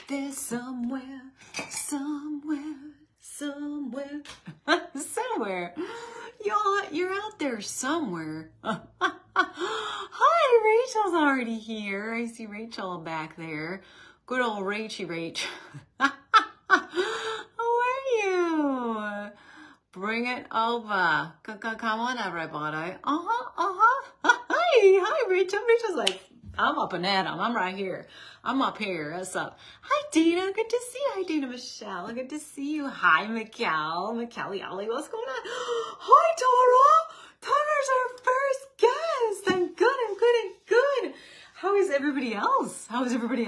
There's somewhere, somewhere, somewhere. You're out there somewhere. Hi, Rachel's already here. I see Rachel back there. Good old Rach. How are you? Bring it over. Come on, everybody. Hi, Rachel. Rachel's like, I'm up and at 'em. I'm right here. I'm up here. What's up? Hi, Dina. Good to see you. Hi, Dina Michelle. Good to see you. Hi, Mikkel. Ollie. What's going on? Hi, Tara. Tara's our first guest. I'm good. How is everybody else? How is everybody?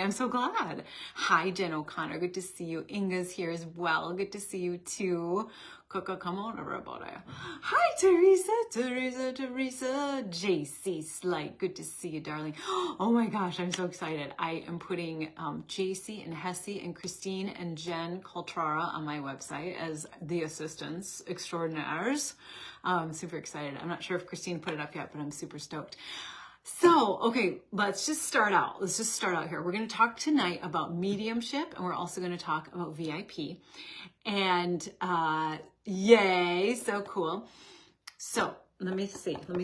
I'm so glad. Hi, Jen O'Connor. Good to see you. Inga's here as well. Good to see you too. Coco, come on, everybody. Hi, Teresa. JC Slight. Good to see you, darling. Oh my gosh, I'm so excited. I am putting JC and Hessie and Christine and Jen Coltrara on my website as the assistants extraordinaires. Super excited. I'm not sure if Christine put it up yet, but I'm super stoked. So, okay, let's just start out here. We're going to talk tonight about mediumship, and we're also going to talk about VIP. And yay, so cool. So, let me see. I'm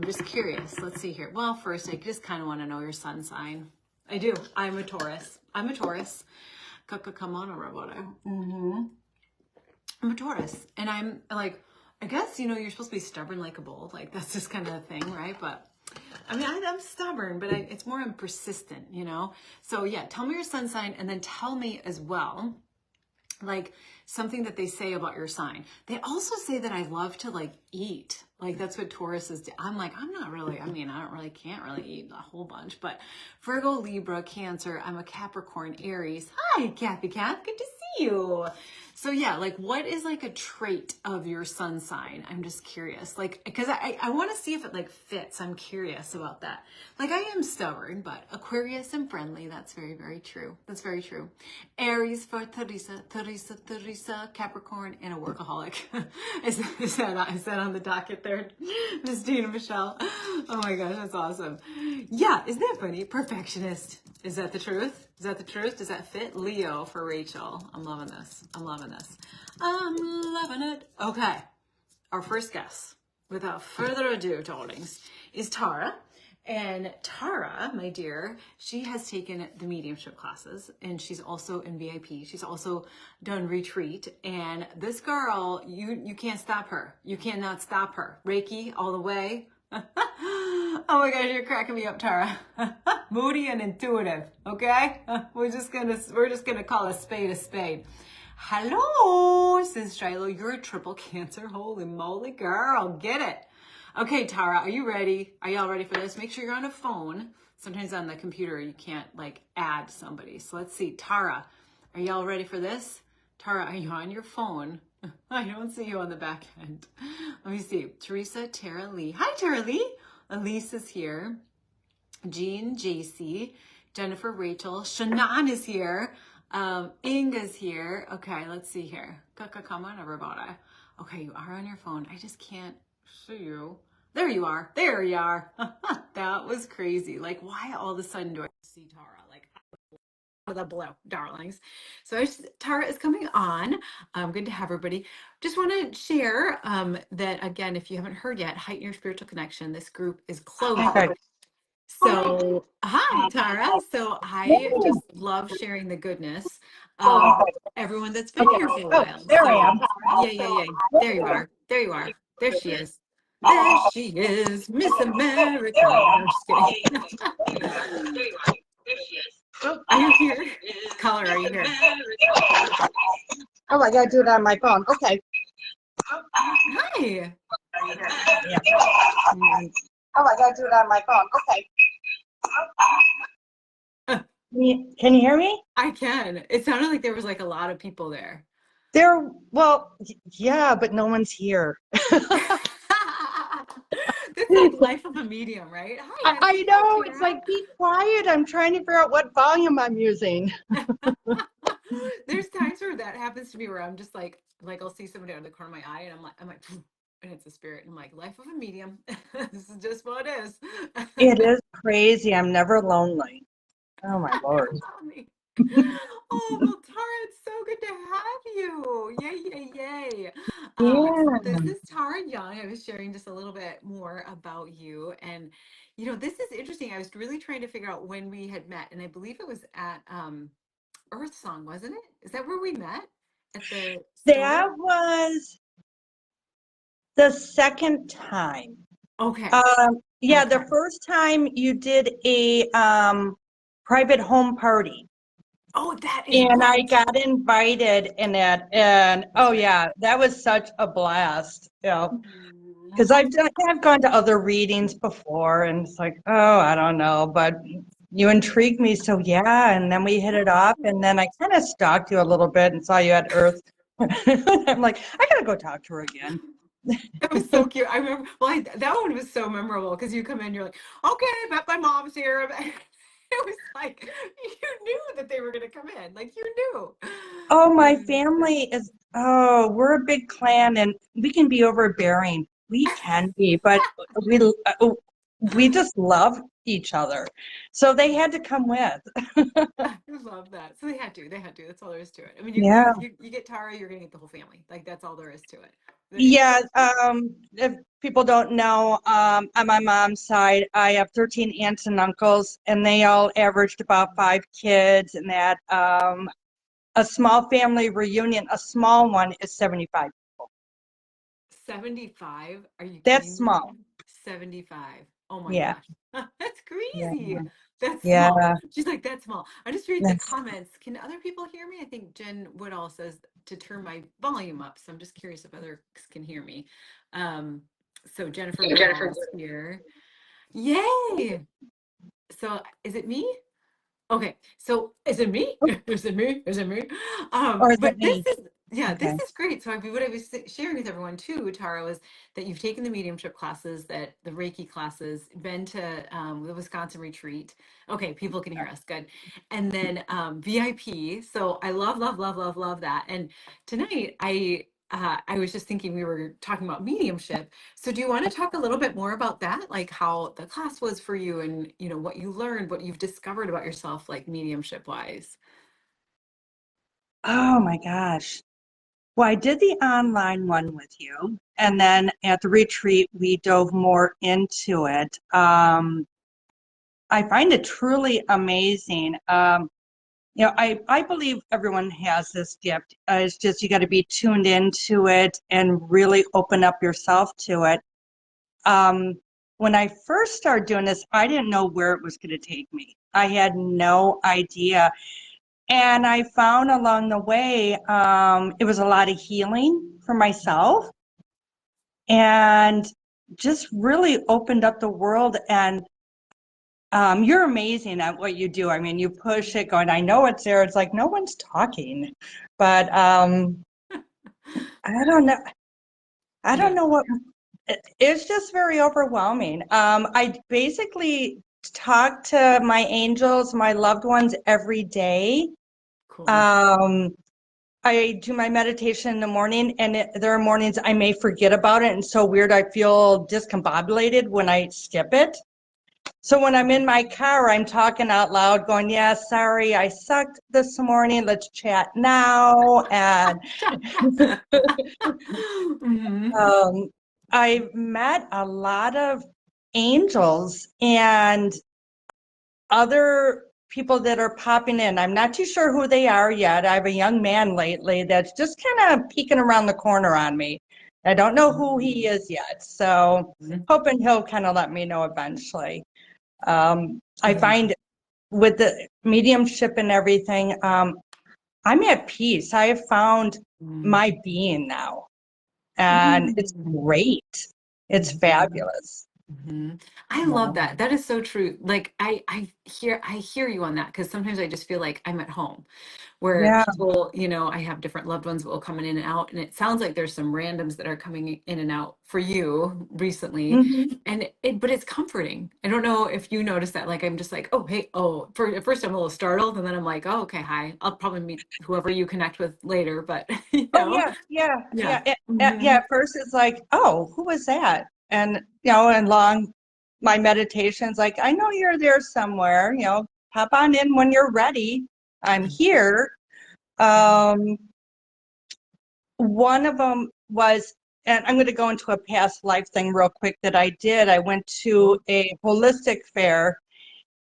just curious. Let's see here. Well, first, I just kind of want to know your sun sign. I do. I'm a Taurus. Come on, everybody. I'm a Taurus, and I'm like, I guess, you're supposed to be stubborn like a bull. Like, that's just kind of a thing, right? But, I mean, I'm stubborn, but it's more I'm persistent, So, yeah, tell me your sun sign, and then tell me as well, like, something that they say about your sign. They also say that I love to, like, eat. Like, that's what Tauruses do. I'm like, can't really eat a whole bunch. But Virgo, Libra, Cancer, I'm a Capricorn, Aries. Hi, Kathy Cat. Good to see you. So yeah, like what is like a trait of your sun sign? I'm just curious, like, because I want to see if it like fits. I'm curious about that. Like I am stubborn, but Aquarius and friendly. That's very, very true. That's very true. Aries for Teresa, Capricorn, and a workaholic. is that on the docket there? Miss Dina Michelle. Oh my gosh, that's awesome. Yeah, isn't that funny? Perfectionist. Is that the truth? Does that fit? Leo for Rachel. I'm loving this. I'm loving it. Okay. Our first guest, without further ado, darlings, is Tara. And Tara, my dear, she has taken the mediumship classes, and she's also in VIP. She's also done retreat. And this girl, you can't stop her. You cannot stop her. Reiki all the way. Oh my gosh, you're cracking me up, Tara. Moody and intuitive, okay? We're just gonna call a spade a spade. Hello, says Shiloh. You're a triple Cancer. Holy moly, girl, get it. Okay, Tara, are you ready? Are y'all ready for this? Make sure you're on a phone. Sometimes on the computer you can't like add somebody. So let's see, Tara, are y'all ready for this? Tara, are you on your phone? I don't see you on the back end. Let me see. Teresa, Tara Lee. Hi, Tara Lee. Elise is here. Jean, JC, Jennifer, Rachel. Shannon is here. Inga's here. Okay, let's see here. Come on, everybody. Okay, you are on your phone. I just can't see you. There you are. There you are. That was crazy. Like, why all of a sudden do I see Tara? Like, the blue, darlings. So Tara is coming on. Good to have everybody. Just want to share that again, if you haven't heard yet, Heighten Your Spiritual Connection. This group is closed. So hi, Tara. So I just love sharing the goodness of everyone that's been here for a while. There I am. Yeah. There you are. There she is. There she is, Miss America. I'm just kidding. There you are. There she is. Are you here? Caller, are you here? Oh, I gotta do it on my phone. Okay. Hi. Oh, I gotta do it on my phone. Okay. Can you hear me? I can. It sounded like there was like a lot of people there. Well, yeah, but no one's here. This is like life of a medium, right? Hi, I know. It's like, be quiet. I'm trying to figure out what volume I'm using. There's times where that happens to me where I'm just like I'll see somebody out of the corner of my eye and I'm like, and it's a spirit. And I'm like, life of a medium. This is just what it is. It is crazy. I'm never lonely. Oh my Lord. Oh, well, Tara, it's so good to have you. Yay, yay, yay. So Yeah. this is Tara Young. I was sharing just a little bit more about you. And, this is interesting. I was really trying to figure out when we had met, and I believe it was at Earth Song, wasn't it? Is that where we met? At the store? That was the second time. Okay. Yeah, Okay. the first time you did a private home party. Oh, that is And I right. got invited in it, and That's oh right. yeah, that was such a blast. Because Mhm. I've gone to other readings before, and it's like, oh, I don't know, but you intrigued me, so yeah. And then we hit it off, and then I kind of stalked you a little bit and saw you at Earth. I'm like, I gotta go talk to her again. That was so cute. I remember, well, that one was so memorable because you come in, you're like, okay, bet my mom's here. It was like you knew that they were going to come in, like you knew. Oh, my It was family is, oh, we're a big clan, and we can be overbearing. We can be, but we uh, we just love each other. So they had to come with. I love that. So they had to. They had to. That's all there is to it. I mean, Yeah. you get Tara, you're gonna get the whole family. Like that's all there is to it. Yeah, if people don't know, on my mom's side, I have 13 aunts and uncles, and they all averaged about 5 kids, and that a small family reunion, a small one is 75. 75? Are you That's kidding me? small. 75. Oh my Yeah. gosh. That's Yeah. crazy. That's small. Yeah. She's like, that's small. I just read the That's comments. Can other people hear me? I think Jen Woodall says to turn my volume up. So I'm just curious if others can hear me. Um, so Jennifer Woodall is here. Yay. So is it me? Okay, so is it me? Is it me? Is it me? or is it But this me? is, yeah, this Okay. is great. So what I was sharing with everyone too, Tara, was that you've taken the mediumship classes, that the Reiki classes, been to the Wisconsin retreat. Okay, people can hear us, good. And then VIP. So I love, love, love, love, love that. And tonight I was just thinking we were talking about mediumship. So do you want to talk a little bit more about that? Like how the class was for you and what you learned, what you've discovered about yourself, like mediumship wise. Oh my gosh. Well, I did the online one with you, and then at the retreat, we dove more into it. I find it truly amazing. I believe everyone has this gift. It's just you got to be tuned into it and really open up yourself to it. Um, when I first started doing this, I didn't know where it was going to take me. I had no idea. And I found along the way, it was a lot of healing for myself and just really opened up the world. And you're amazing at what you do. I mean, you push it going, I know it's there. It's like no one's talking, but I don't know. I don't Yeah, know what it's just very overwhelming. I basically talk to my angels, my loved ones every day. cool. Um, I do my meditation in the morning, and there are mornings I may forget about it. And so weird, I feel discombobulated when I skip it. So when I'm in my car, I'm talking out loud, going, "Yeah, sorry, I sucked this morning. Let's chat now." And hmm um, I've met a lot of angels and other people that are popping in. I'm not too sure who they are yet. I have a young man lately that's just kind of peeking around the corner on me. I don't know who he is yet, so hoping he'll kind of let me know eventually. I find with the mediumship and everything, I'm at peace. I have found my being now, and it's great. It's fabulous. hmm I love Yeah. that. That is so true. Like I hear you on that because sometimes I just feel like I'm at home where Yeah. people, I have different loved ones that will come in and out, and it sounds like there's some randoms that are coming in and out for you recently, Hmm. and but it's comforting. I don't know if you notice that. Like I'm just like, oh hey, oh, at first I'm a little startled, and then I'm like, oh okay, hi. I'll probably meet whoever you connect with later, but Oh yeah, yeah, yeah. yeah. Yeah, hmm at first it's like, oh, who was that? And and long my meditations, like, I know you're there somewhere, hop on in when you're ready. I'm here. Yeah. Um, One of them was, and I'm going to go into a past life thing real quick that I did. I went to a holistic fair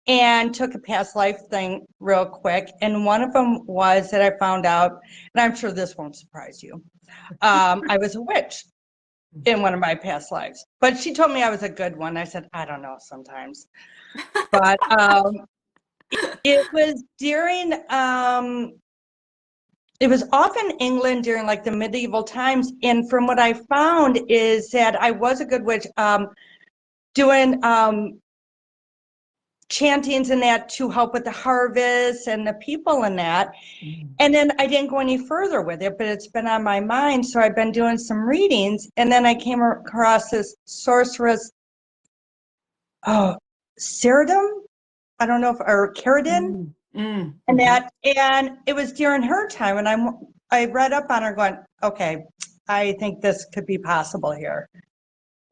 and took a past life thing real quick. And one of them was that I found out, and I'm sure this won't surprise you. I was a witch in one of my past lives, but she told me I was a good one. I said, I don't know sometimes, but it was during, it was off in England during like the medieval times. And from what I found is that I was a good witch, doing chantings and that to help with the harvest and the people and that. Mm. And then I didn't go any further with it, but it's been on my mind. So I've been doing some readings. And then I came across this sorceress, oh, Ceridim? I don't know if, or Caridin. Mm. Mm. And Mhm. that, and it was during her time. And I read up on her going, okay, I think this could be possible here.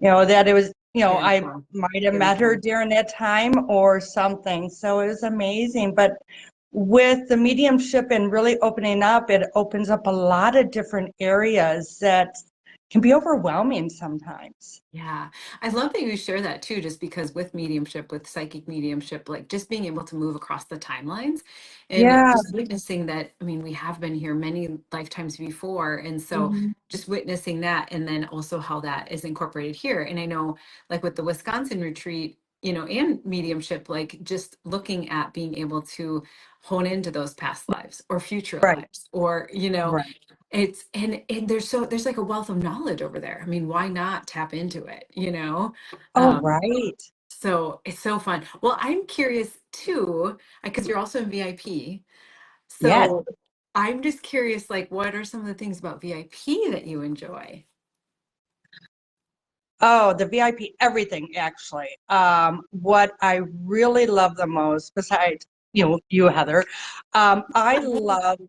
That it was, Very I cool. might have Very met her cool. during that time or something. So it was amazing. But with the mediumship and really opening up, it opens up a lot of different areas that can be overwhelming sometimes. Yeah, I love that you share that too, just because with mediumship, with psychic mediumship, like just being able to move across the timelines and Yeah. just witnessing that. I mean, we have been here many lifetimes before. And so Mhm. just witnessing that, and then also how that is incorporated here. And I know, like with the Wisconsin retreat, and mediumship, like just looking at being able to hone into those past lives or future Right. lives, or, Right. it's and there's like a wealth of knowledge over there. I mean, why not tap into it? Oh, Um, right. so it's so fun. Well, I'm curious too, because you're also in VIP. Yes. So I'm just curious, like, what are some of the things about VIP that you enjoy? Oh, the VIP, everything actually. What I really love the most, besides, you, Heather, I love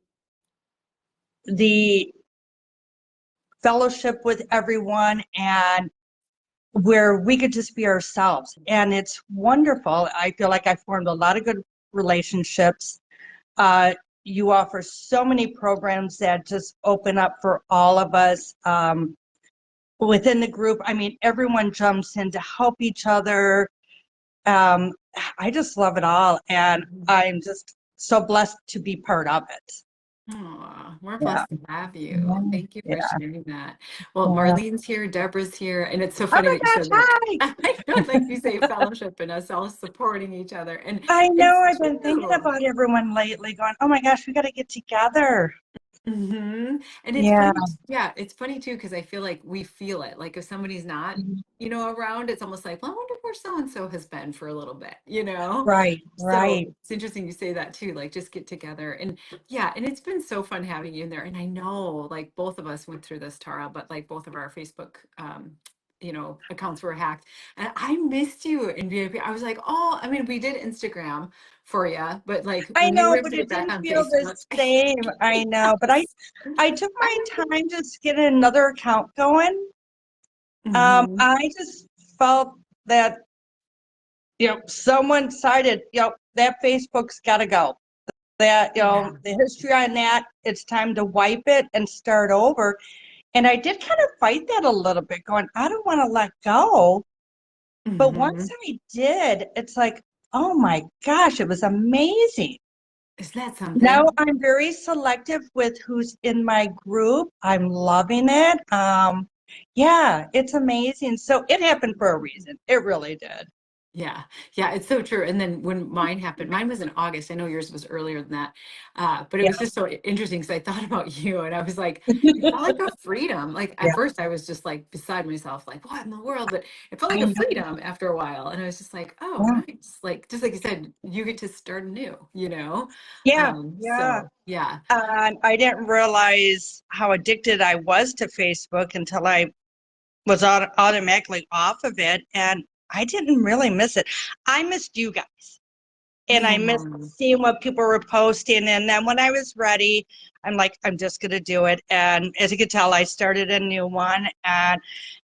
the fellowship with everyone and where we could just be ourselves. And it's wonderful. I feel like I formed a lot of good relationships. Uh, you offer so many programs that just open up for all of us. Within the group, I mean, everyone jumps in to help each other. Um, I just love it all. And I'm just so blessed to be part of it. Oh, we're Yeah. blessed to have you. Yeah. Thank you for Yeah. sharing that. Well, Yeah. Marlene's here, Deborah's here, and it's so Oh funny my that you gosh, said like hi. I know, like you say, fellowship and us all supporting each other, and I know it's I've been thinking true. about everyone lately, going, oh my gosh, we got to get together. And it's Yeah. funny, yeah, it's funny too, because I feel like we feel it. Like if somebody's not, around, it's almost like, well, I wonder where so and so has been for a little bit. Right, So right. it's interesting you say that too, like just get together. And yeah, and it's been so fun having you in there. And I know like both of us went through this, Tara, but like both of our Facebook accounts were hacked. And I missed you in VIP. I was like, oh, I mean, we did Instagram for you, but like I when you were know, able but to get it back didn't on feel the Facebook. same. I know, but I Yes. I took I my know. time just getting another account going. Mhm. I just felt that, someone decided, that Facebook's got to go. That, Yeah. the history on that, it's time to wipe it and start over. And I did kind of fight that a little bit, going, I don't want to let go. But once Mhm. I did, it's like, oh my gosh, it was amazing. Isn't that Now something? I'm very selective with who's in my group. I'm loving it. Yeah, it's amazing. So it happened for a reason. It really did. Yeah, yeah, it's so true. And then when mine happened, mine was in August. I know yours was earlier than that, but it Yeah. was just so interesting because I thought about you, and I was like, it felt like a freedom. Like Yeah, at first, I was just like beside myself, like what in the world? But it felt I like a know. freedom after a while, and I was just like, oh, Yeah. nice. Like just like you said, you get to start anew. Yeah. Yeah. So yeah. I didn't realize how addicted I was to Facebook until I was automatically off of it. And I didn't really miss it. I missed you guys. And I Yeah. missed seeing what people were posting. And then when I was ready, I'm like, I'm just going to do it. And as you can tell, I started a new one. And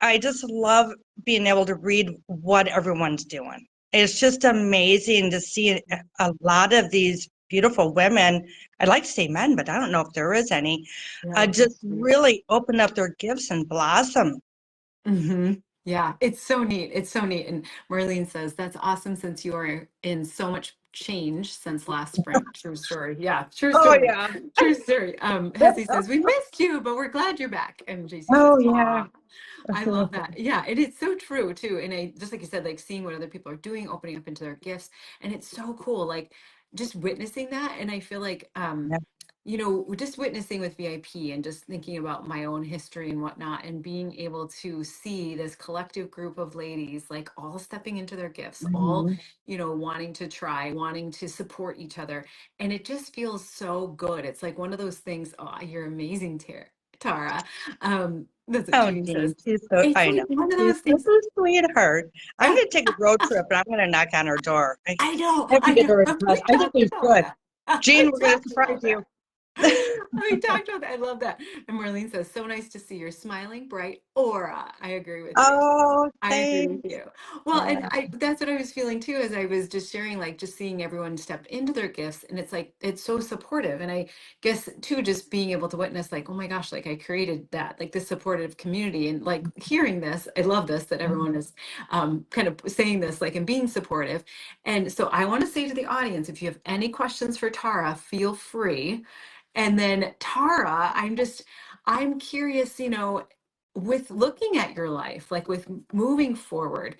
I just love being able to read what everyone's doing. it's just amazing to see a lot of these beautiful women. I'd like to say men, but I don't know if there is any, Yeah, just that's sweet. really open up their gifts and blossom. Hmm. Yeah, it's so neat. It's so neat. And Marlene says, that's awesome since you are in so much change since last spring. True story. Yeah, true Oh, story. yeah. True story. Hezzy says, we missed you, but we're glad you're back. And JC says, Oh, yeah. aw. I love that. Yeah, it is so true too. And I just like you said, like seeing what other people are doing, opening up into their gifts, and it's so cool. Like just witnessing that. And I feel like Yeah. just witnessing with VIP and just thinking about my own history and whatnot, and being able to see this collective group of ladies like all stepping into their gifts, all, Mhm. wanting to try, wanting to support each other. And it just feels so good. It's like one of those things, oh, you're amazing, Tara. That's what Oh, Jean Dean, says. she's so, It's I know. like one of She's those such things. a sweetheart. I'm going to take a road trip and I'm going to knock on her door. I I know, have to I get know. her a We dress. I think talked we about should. that. Jean, We we're going to talked surprise about you. that. We talked about that. I love that. And Marlene says, so nice to see your smiling, bright aura. I agree with you. Oh, I agree with thanks. you. Well, and Yeah. that's what I was feeling too, as I was just sharing, like just seeing everyone step into their gifts. And it's like, it's so supportive. And I guess too, just being able to witness, like, oh my gosh, like I created that, like this supportive community. And like hearing this, I love this, that everyone is kind of saying this, like, and being supportive. And so I want to say to the audience, if you have any questions for Tara, feel free. And then Tara, I'm curious, with looking at your life, like with moving forward,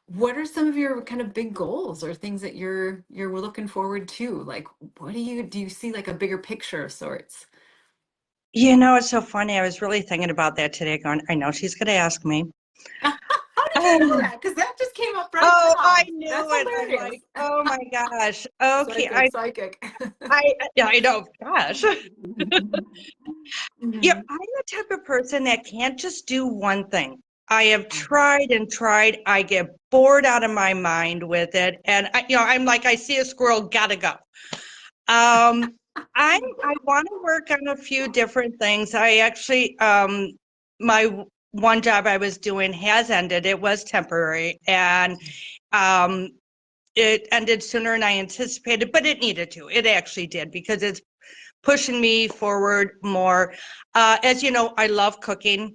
what are some of your kind of big goals or things that you're looking forward to? Like, what do you see like a bigger picture of sorts? It's so funny. I was really thinking about that today, going, I know she's going to ask me. How did you know Um, that? Because that just came up right oh, I now. knew That's it. I'm hilarious. like, oh my gosh. Okay. Psychic, psychic. Yeah, I know. Gosh. Yeah, Mhm. I'm the type of person that can't just do one thing. I have tried and tried. I get bored out of my mind with it. And I'm like, I see a squirrel, gotta go. Um, I want to work on a few different things. I actually, my one job I was doing has ended. It was temporary, and um, it ended sooner than I anticipated, but it needed to. It actually did because it's pushing me forward more. As you know, I love cooking.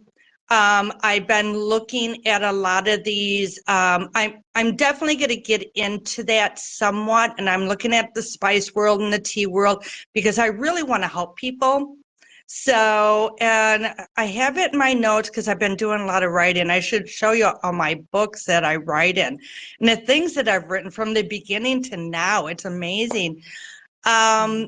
I've been looking at a lot of these. I'm definitely going to get into that somewhat, and I'm looking at the spice world and the tea world because I really want to help people. So, and I have it in my notes because I've been doing a lot of writing. I should show you all my books that I write in, and the things that I've written from the beginning to now. It's amazing. Um,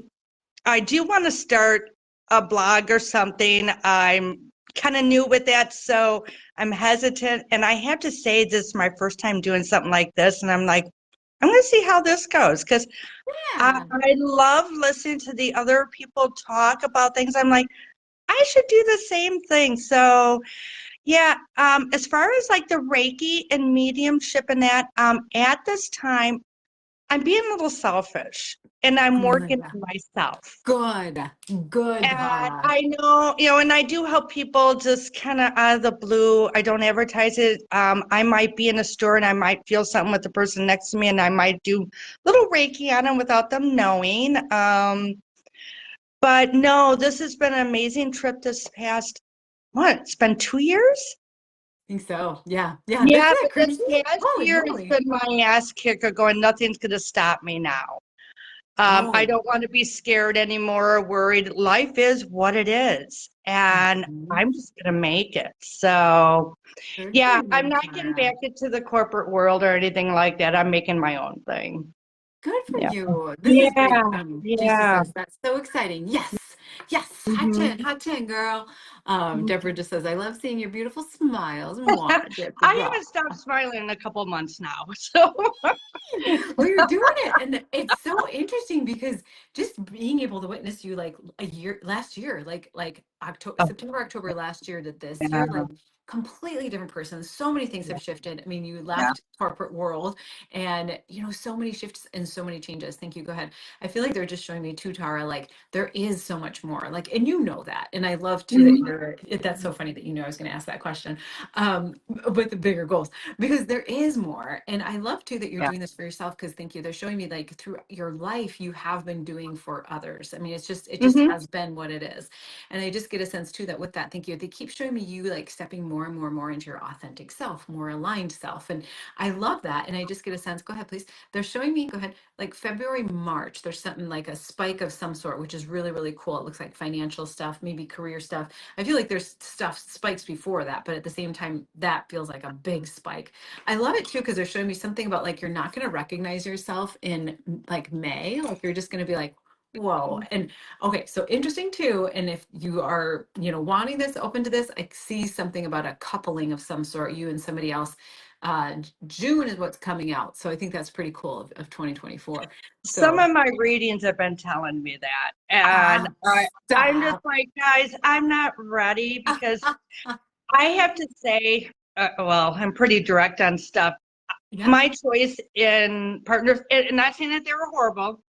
I do want to start a blog or something. I'm kind of new with that, so I'm hesitant. And I have to say, this is my first time doing something like this, and I'm like, I'm going to see how this goes because Yeah. I love listening to the other people talk about things. I'm like, I should do the same thing. So, yeah, as far as like the Reiki and mediumship and that, at this time, I'm being a little selfish and I'm working Good. on myself. Good. Good, And Tara. I know, and I do help people just kind of out of the blue. I don't advertise it. I might be in a store and I might feel something with the person next to me and I might do little Reiki on them without them knowing. But no, this has been an amazing trip this past, what, it's been 2 years? Think so. Yeah. Yeah. That's Yeah, it, but this crazy. past Holy year has moly. been my ass kicker going, nothing's going to stop me now. I Oh. don't want to be scared anymore or worried. Life is what it is, and Mhm. I'm just going to make it. So, Good for yeah, I'm you, not getting Tara. back into the corporate world or anything like that. I'm making my own thing. Good for Yeah. you. This is Yeah. great. JC Yeah. says that's so exciting. Yes. Yes. Hmm. Hot 10, girl. Deborah just says, I love seeing your beautiful smiles. Mwah, I Deborah. haven't stopped smiling in a couple months now. So, Well, you're doing it. And it's so interesting because just being able to witness you like last year, like October, September, October last year to this yeah. year, like completely different person. So many things have shifted. I mean, you Yeah. left corporate world and, so many shifts and so many changes. Thank you. Go ahead. I feel like they're just showing me too, Tara, like there is so much more, like, and that. And I love too that that's so funny that I was going to ask that question, with the bigger goals, because there is more. And I love too that you're Yeah. doing this for yourself, because thank you. They're showing me like through your life, you have been doing for others. I mean, it just Hmm. has been what it is. And I just get a sense too that with that, thank you. They keep showing me you like stepping more and more and more into your authentic self, more aligned self. And I love that. And I just get a sense, go ahead, please. They're showing me, go ahead, like February, March, there's something like a spike of some sort, which is really, really cool. It looks like financial stuff, maybe career stuff. I feel like there's stuff spikes before that, but at the same time, that feels like a big spike. I love it too, because they're showing me something about like you're not going to recognize yourself in like May. Like you're just going to be like, whoa. And okay, so interesting too. And if you are, wanting this, open to this, I see something about a coupling of some sort, you and somebody else. June is what's coming out. So I think that's pretty cool of 2024. Some So, of my readings have been telling me that. And ah, I'm just stop. like, guys, I'm not ready because I have to say, well, I'm pretty direct on stuff. Yeah, My choice in partners, and not saying that they were horrible,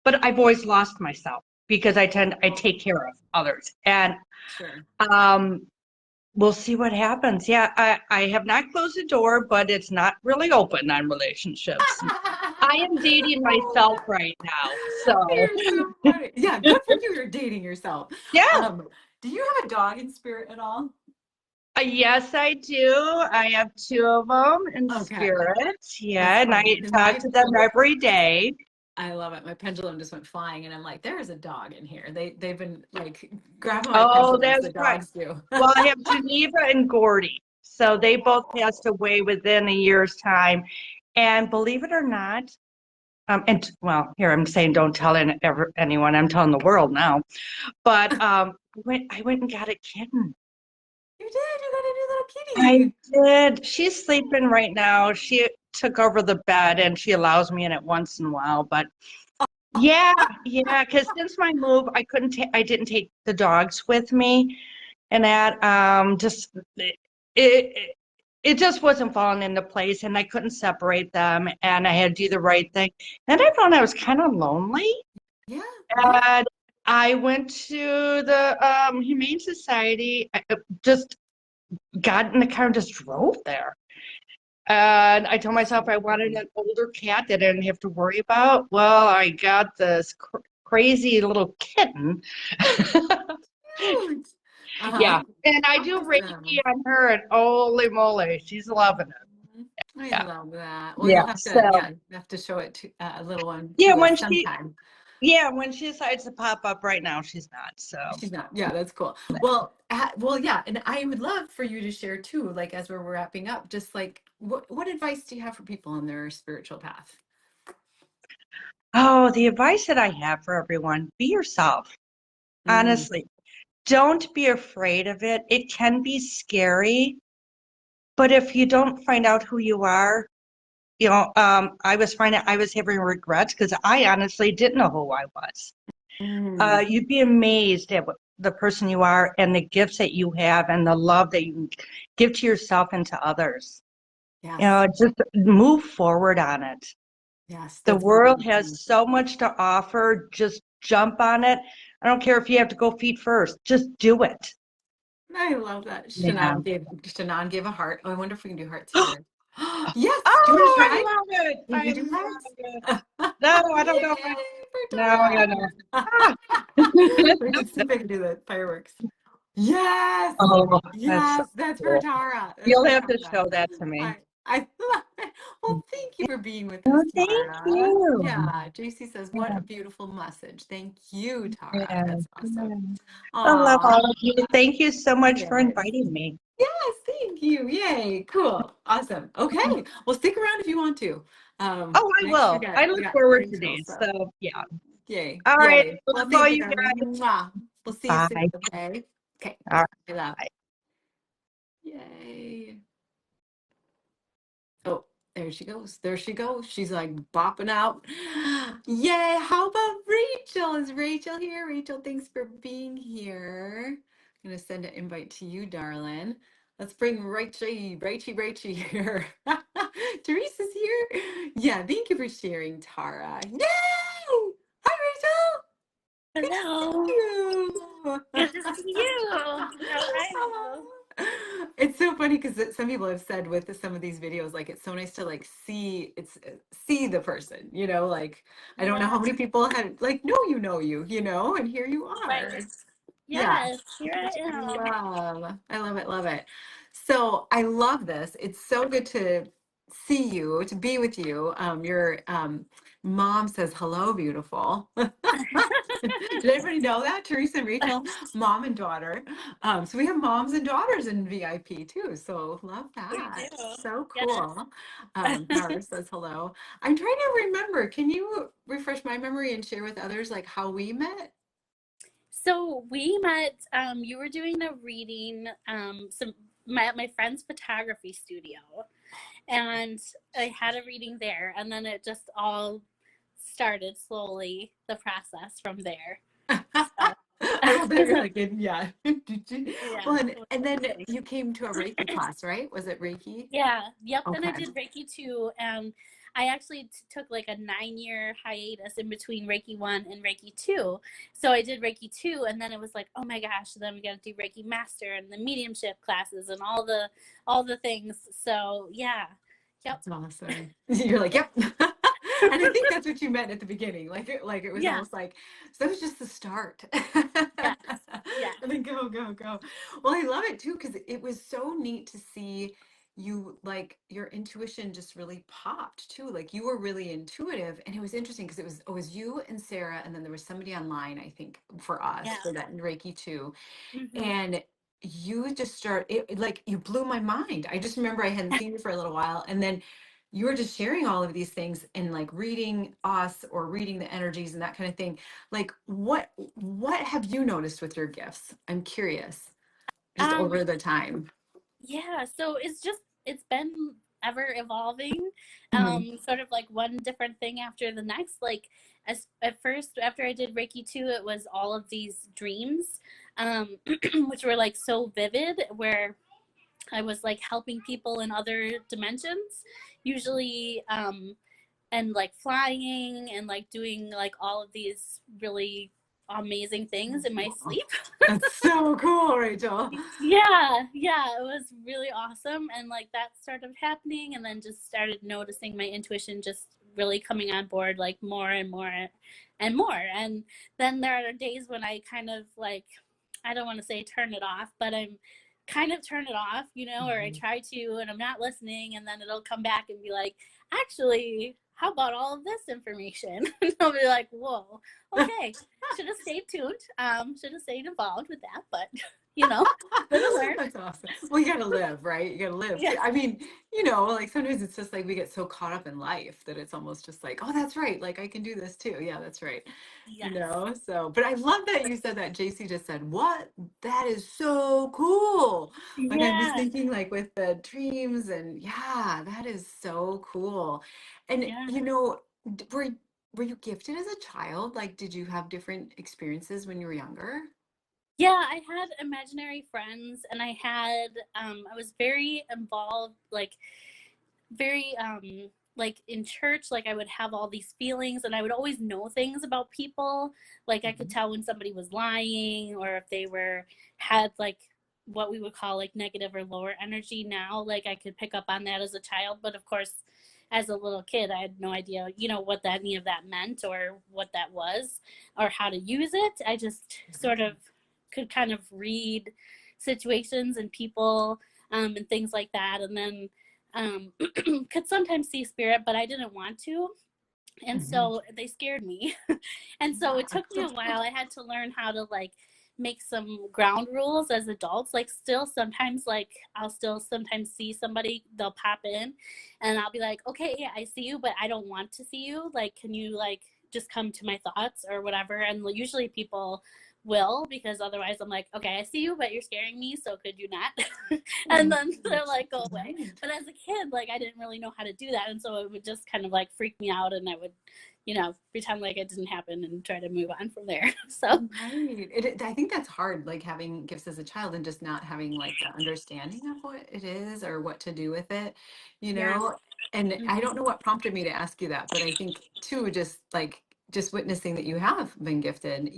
but I've always lost myself because I take care of others. And sure. um, we'll see what happens. Yeah, I have not closed the door, but it's not really open on relationships. I am dating myself right now. So, You're so funny. Yeah, good for you. You're dating yourself. yeah. Do you have a dog in spirit at all? Yes, I do. I have two of them in Okay, spirit. that's Yeah, and I funny because talk to them every day. I love it. My pendulum just went flying, and I'm like, there is a dog in here. They've been like grabbing my Oh, pendulums. that's The right. dogs do. Well, I have Geneva and Gordy. So they both passed away within a year's time. And believe it or not, and well, here I'm saying don't tell anyone. I'm telling the world now. But I went and got a kitten. You did. You got a new I little kitty. did. She's sleeping right now. She took over the bed and she allows me in it once in a while. But yeah, yeah, because since my move, I didn't take the dogs with me, and that just it it just wasn't falling into place, and I couldn't separate them, and I had to do the right thing. And I found I was kind of lonely, Yeah, yeah. and I went to the Humane Society. I just got in the car and just drove there. And I told myself I wanted an older cat that I didn't have to worry about. Well, I got this crazy little kitten. Cute. Uh-huh. Yeah. And I do Reiki Awesome. on her, and holy moly, she's loving it. I Yeah. love that. Well, Yeah. you'll have to, So, yeah, you have to show it to a little one yeah, to us sometime. when she decides to pop up right now, she's not. So, She's not. Yeah, that's cool. Well, yeah, and I would love for you to share too, like as we're wrapping up, just like what advice do you have for people on their spiritual path? oh, the advice that I have for everyone, be yourself. Mm, Honestly, don't be afraid of it. It can be scary, but if you don't find out who you are, I was having regrets because I honestly didn't know who I was. mm, You'd be amazed at the person you are and the gifts that you have and the love that you can give to yourself and to others. yes, Just move forward on it. yes, The that's world amazing. has so much to offer. Just jump on it. I don't care if you have to go feet first. Just do it. I love that. Yeah. Shannon gave a heart. Oh, I wonder if we can do hearts here. Yes. Do you want to Oh, I try? love it. Can I you do love hearts? it. No, I don't know. Yay for No, I don't Tara. know. We can see if I can do the fireworks. Yes. Oh, that's so Yes, that's for cool. Tara. That's You'll for have to Tara. show that to me. I love it. Well, thank you for being with us, Oh, thank Tara. you. Yeah, JC says, what a beautiful message. Thank you, Yeah, Tara. That's yeah. awesome. I love Aw, all of you. Thank you so much for yes. inviting me. Yes, thank you. Yay, cool. Awesome. Okay. Well, stick around if you want to. Oh, I Next will. I we look got forward to ritual these. stuff. So, yeah. Yay. All right. Yay. Well, Love all thank you, you darling. guys. Mwah. We'll see you soon, Bye. okay? Okay. All I love. right. Yay. Oh, there she goes. There she goes. She's like bopping out. Yay. How about Rachel? Is Rachel here? Rachel, thanks for being here. I'm going to send an invite to you, darling. Let's bring Rachie here. Teresa's here. Yeah, thank you for sharing, Tara. Yay! Hi, Rachel. Good to Hello. see you. Good to see you. How are you? It's so funny because some people have said with some of these videos, like it's so nice to like see the person, like I don't know Yeah, how many people had like know you, and here you right. are. Yeah. Yes, here I am. Love it. So I love this. It's so good to see you, to be with you. Your mom says hello, beautiful. Did everybody know that? Teresa and Rachel, mom and daughter. So we have moms and daughters in VIP too. So love We that. do. So Yes. cool. Tara says hello. I'm trying to remember. Can you refresh my memory and share with others like how we met? So we met, you were doing a reading, my friend's photography studio, and I had a reading there, and then it just all started slowly, the process from there. So, I love that you're like, yeah. yeah. Well, It was and then amazing. you came to a Reiki class, right? Was it Reiki? Yeah, yep. Then I Okay. did Reiki 2, and I actually took like a 9-year hiatus in between Reiki 1 and Reiki 2. So I did Reiki 2, and then it was like, oh my gosh, then we got to do Reiki Master and the mediumship classes and all the things. So yeah, yep, That's awesome. You're like, yep. And I think that's what you meant at the beginning. Like it was yeah, almost like, so that was just the start. yes, yes, And then go. Well, I love it too, because it was so neat to see you like your intuition just really popped too. Like you were really intuitive. And it was interesting because it was you and Sarah, and then there was somebody online, I think, for us yeah. for that Reiki too. Hmm. And you just like you blew my mind. I just remember I hadn't seen you for a little while, and then you were just sharing all of these things and like reading us or reading the energies and that kind of thing. Like what have you noticed with your gifts? I'm curious, just Um, over the time. Yeah, so it's been ever evolving, Mhm. sort of like one different thing after the next. Like as at first, after I did Reiki 2, it was all of these dreams, which were like so vivid, where I was like helping people in other dimensions, usually, and like flying and like doing like all of these really amazing things in my Aw, sleep. that's so cool, Rachel. Yeah, it was really awesome. And like that started happening, and then just started noticing my intuition just really coming on board like more and more and more. And then there are days when I kind of like, I don't want to say turn it off, but I'm kind of turn it off, or I Mhm. try to and I'm not listening, and then it'll come back and be like, actually, how about all of this information? And I'll be like, whoa, okay, should have stayed tuned, should have stayed involved with that, but live and learn. That's awesome. Well, you gotta live, right? You gotta live. Yeah. I mean, like sometimes it's just like we get so caught up in life that it's almost just like, oh, that's right. Like I can do this too. Yeah, that's right. Yes. So, but I love that you said that. JC just said, what? That is so cool. Like I'm just Yeah. thinking like with the dreams and yeah, that is so cool. And Yeah. were you gifted as a child? Like, did you have different experiences when you were younger? Yeah, I had imaginary friends, and I was very involved, like very like in church, like I would have all these feelings, and I would always know things about people. Like I could Mhm. tell when somebody was lying, or if they had like what we would call like negative or lower energy. Now like I could pick up on that as a child, but of course as a little kid I had no idea, what that any of that meant or what that was or how to use it. I just sort of could kind of read situations and people, and things like that, and then could sometimes see spirit, but I didn't want to. And Mhm. so they scared me. And so it Yeah. took me a while. I had to learn how to like make some ground rules as adults. Like still sometimes like I'll still sometimes see somebody, they'll pop in and I'll be like, okay, yeah, I see you, but I don't want to see you. Like, can you like just come to my thoughts or whatever? And usually people will, because otherwise I'm like, okay, I see you, but you're scaring me, so could you not? And then they're Right. like, go away. Right. But as a kid, like I didn't really know how to do that, and so it would just kind of like freak me out, and I would pretend like it didn't happen and try to move on from there. So Right. I think that's hard, like having gifts as a child and just not having like the understanding of what it is or what to do with it, you yeah. know? And I Hmm. don't know what prompted me to ask you that, but I think too, just witnessing that you have been gifted,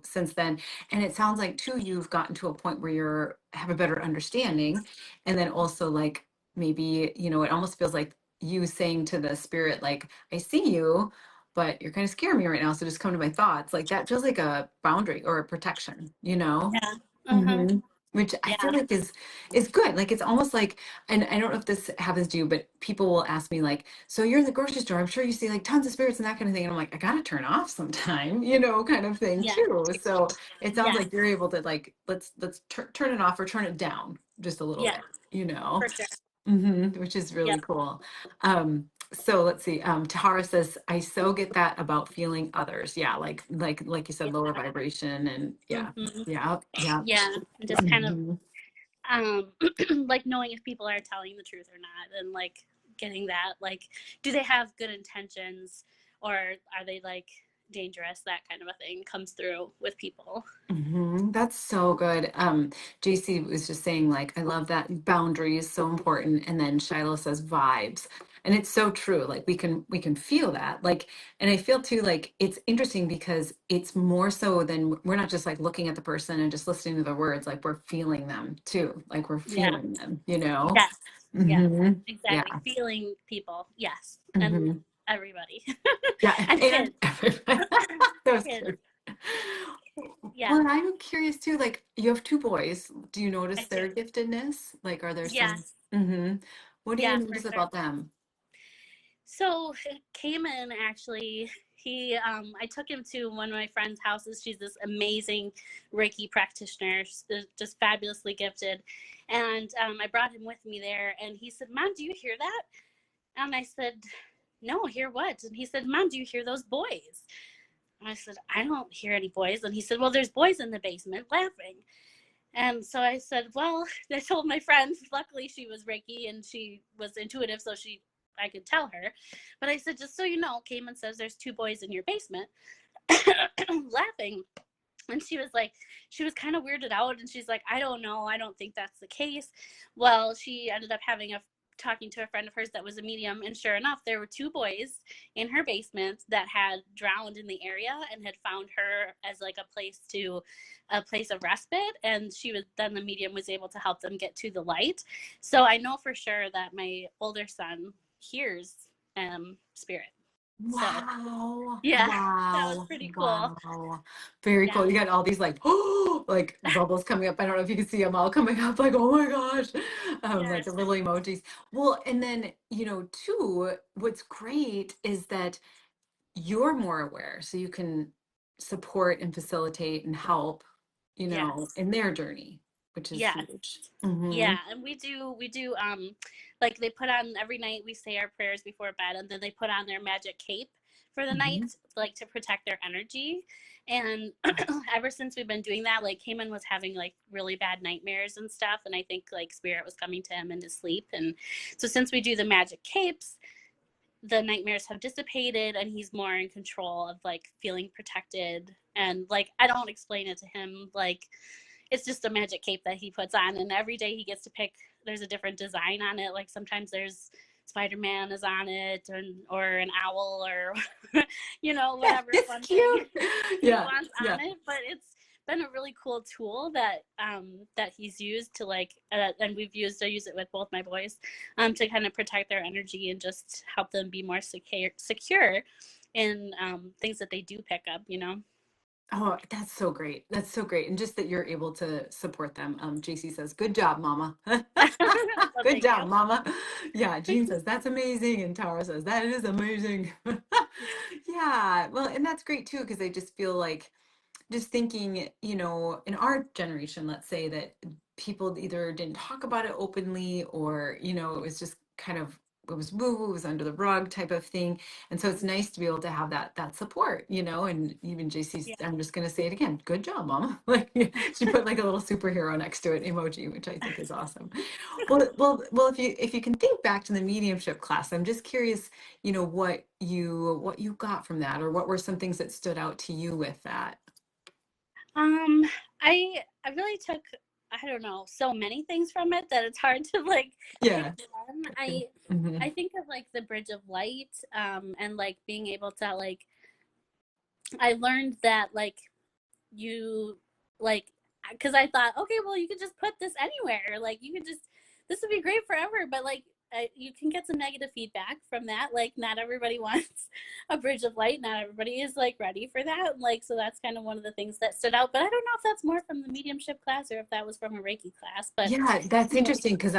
since then. And it sounds like too, you've gotten to a point where have a better understanding. And then also like maybe, it almost feels like you saying to the spirit, like, I see you, but you're kind of scaring me right now. So just come to my thoughts. Like that feels like a boundary or a protection, you know? Yeah. Uh-huh. hmm Which I Yeah. feel like is good. Like it's almost like, and I don't know if this happens to you, but people will ask me like, so you're in the grocery store. I'm sure you see like tons of spirits and that kind of thing. And I'm like, I gotta turn off sometime, kind of thing Yeah. too. So it sounds Yeah. like you're able to like, let's turn it off or turn it down just a little Yeah. bit, you know? For sure. Which is really Yep. cool. So let's see. Tahara says, I so get that about feeling others. Yeah, like you said, lower Yeah. vibration and yeah, Hmm. yeah, yeah. Yeah. And just kind of Mhm. um like knowing if people are telling the truth or not, and like getting that, like, do they have good intentions, or are they like dangerous? That kind of a thing comes through with people. That's so good. JC was just saying, like, I love that boundary is so important. And then Shiloh says vibes. And it's so true. Like we can feel that. Like, and I feel too like it's interesting because it's more so than we're not just like looking at the person and just listening to the words, like we're feeling them too. Like we're Yeah. feeling them, you know? Yes. Yes. hmm Yeah. Exactly. Feeling people. Yes. And hmm everybody. Yeah. And And kids. everybody. That was Kids. cute. Yeah. Well, and I'm curious too, like you have two boys. Do you I notice do. their giftedness? Like, are there some, Yes. what do you Yeah, for notice sure. about them? So Cayman actually, I took him to one of my friend's houses. She's this amazing Reiki practitioner, just fabulously gifted. And I brought him with me there, and he said, "Mom, do you hear that?" And I said, "No, hear what?" And he said, "Mom, do you hear those boys?" And I said, "I don't hear any boys." And he said, "Well, there's boys in the basement laughing." And so I said, well, I told my friend, luckily she was Reiki and she was intuitive, so I could tell her. But I said, just so you know, Cayman says there's two boys in your basement laughing. And she was kind of weirded out, and she's like, I don't know, I don't think that's the case. Well, she ended up talking to a friend of hers that was a medium, and sure enough, there were two boys in her basement that had drowned in the area and had found her as like a place of respite. And then the medium was able to help them get to the light. So I know for sure that my older son hears spirit. So Wow. yeah, that was Wow. pretty cool. Wow. Very Yeah. cool. You got all these like, oh, like bubbles coming up. I don't know if you can see them all coming up, like, oh my gosh. Like Yes. the little emojis. Well, and then, too, what's great is that you're more aware, so you can support and facilitate and help, Yes. in their journey, which is Yes. huge. Yeah, and we do like they put on every night, we say our prayers before bed, and then they put on their magic cape for the night, hmm like to protect their energy. And ever since we've been doing that, like Cayman was having like really bad nightmares and stuff, and I think like spirit was coming to him in his sleep. And so since we do the magic capes, the nightmares have dissipated and he's more in control of like feeling protected. And like I don't explain it to him, like it's just a magic cape that he puts on, and every day he gets to pick, there's a different design on it. Like sometimes there's Spider-Man is on it, or an owl, or Yeah, whatever it's fun thing cute. he Yeah, wants yeah. on it. But it's been a really cool tool that he's used to like and I use it with both my boys to kind of protect their energy and just help them be more secure in things that they do pick up. Oh, that's so great. That's so great. And just that you're able to support them. JC says, good job, mama. So Good thank you. job, mama. Yeah, Jean says, that's amazing. And Tara says, that is amazing. Yeah, well, and that's great too, because I just feel like just thinking, in our generation, let's say that people either didn't talk about it openly or, it was just kind of was woo-woo, it was under the rug type of thing. And so it's nice to be able to have that support, you know, and even JC's, Yeah. I'm just going to say it again. Good job, Mama. Like she put like a little superhero next to it emoji, which I think is awesome. Well, if you can think back to the mediumship class, I'm just curious, you know, what you got from that, or what were some things that stood out to you with that? Um, I really took, I don't know, so many things from it that it's hard to like pick Yeah. one. I think of like the Bridge of Light, and like being able to like, I learned that like you like, because I thought, okay, well, you could just put this anywhere, like you could just, this would be great forever, but like you can get some negative feedback from that. Like not everybody wants a Bridge of Light, not everybody is like ready for that, like, so that's kind of one of the things that stood out. But I don't know if that's more from the mediumship class or if that was from a Reiki class. But Yeah, that's you know, interesting because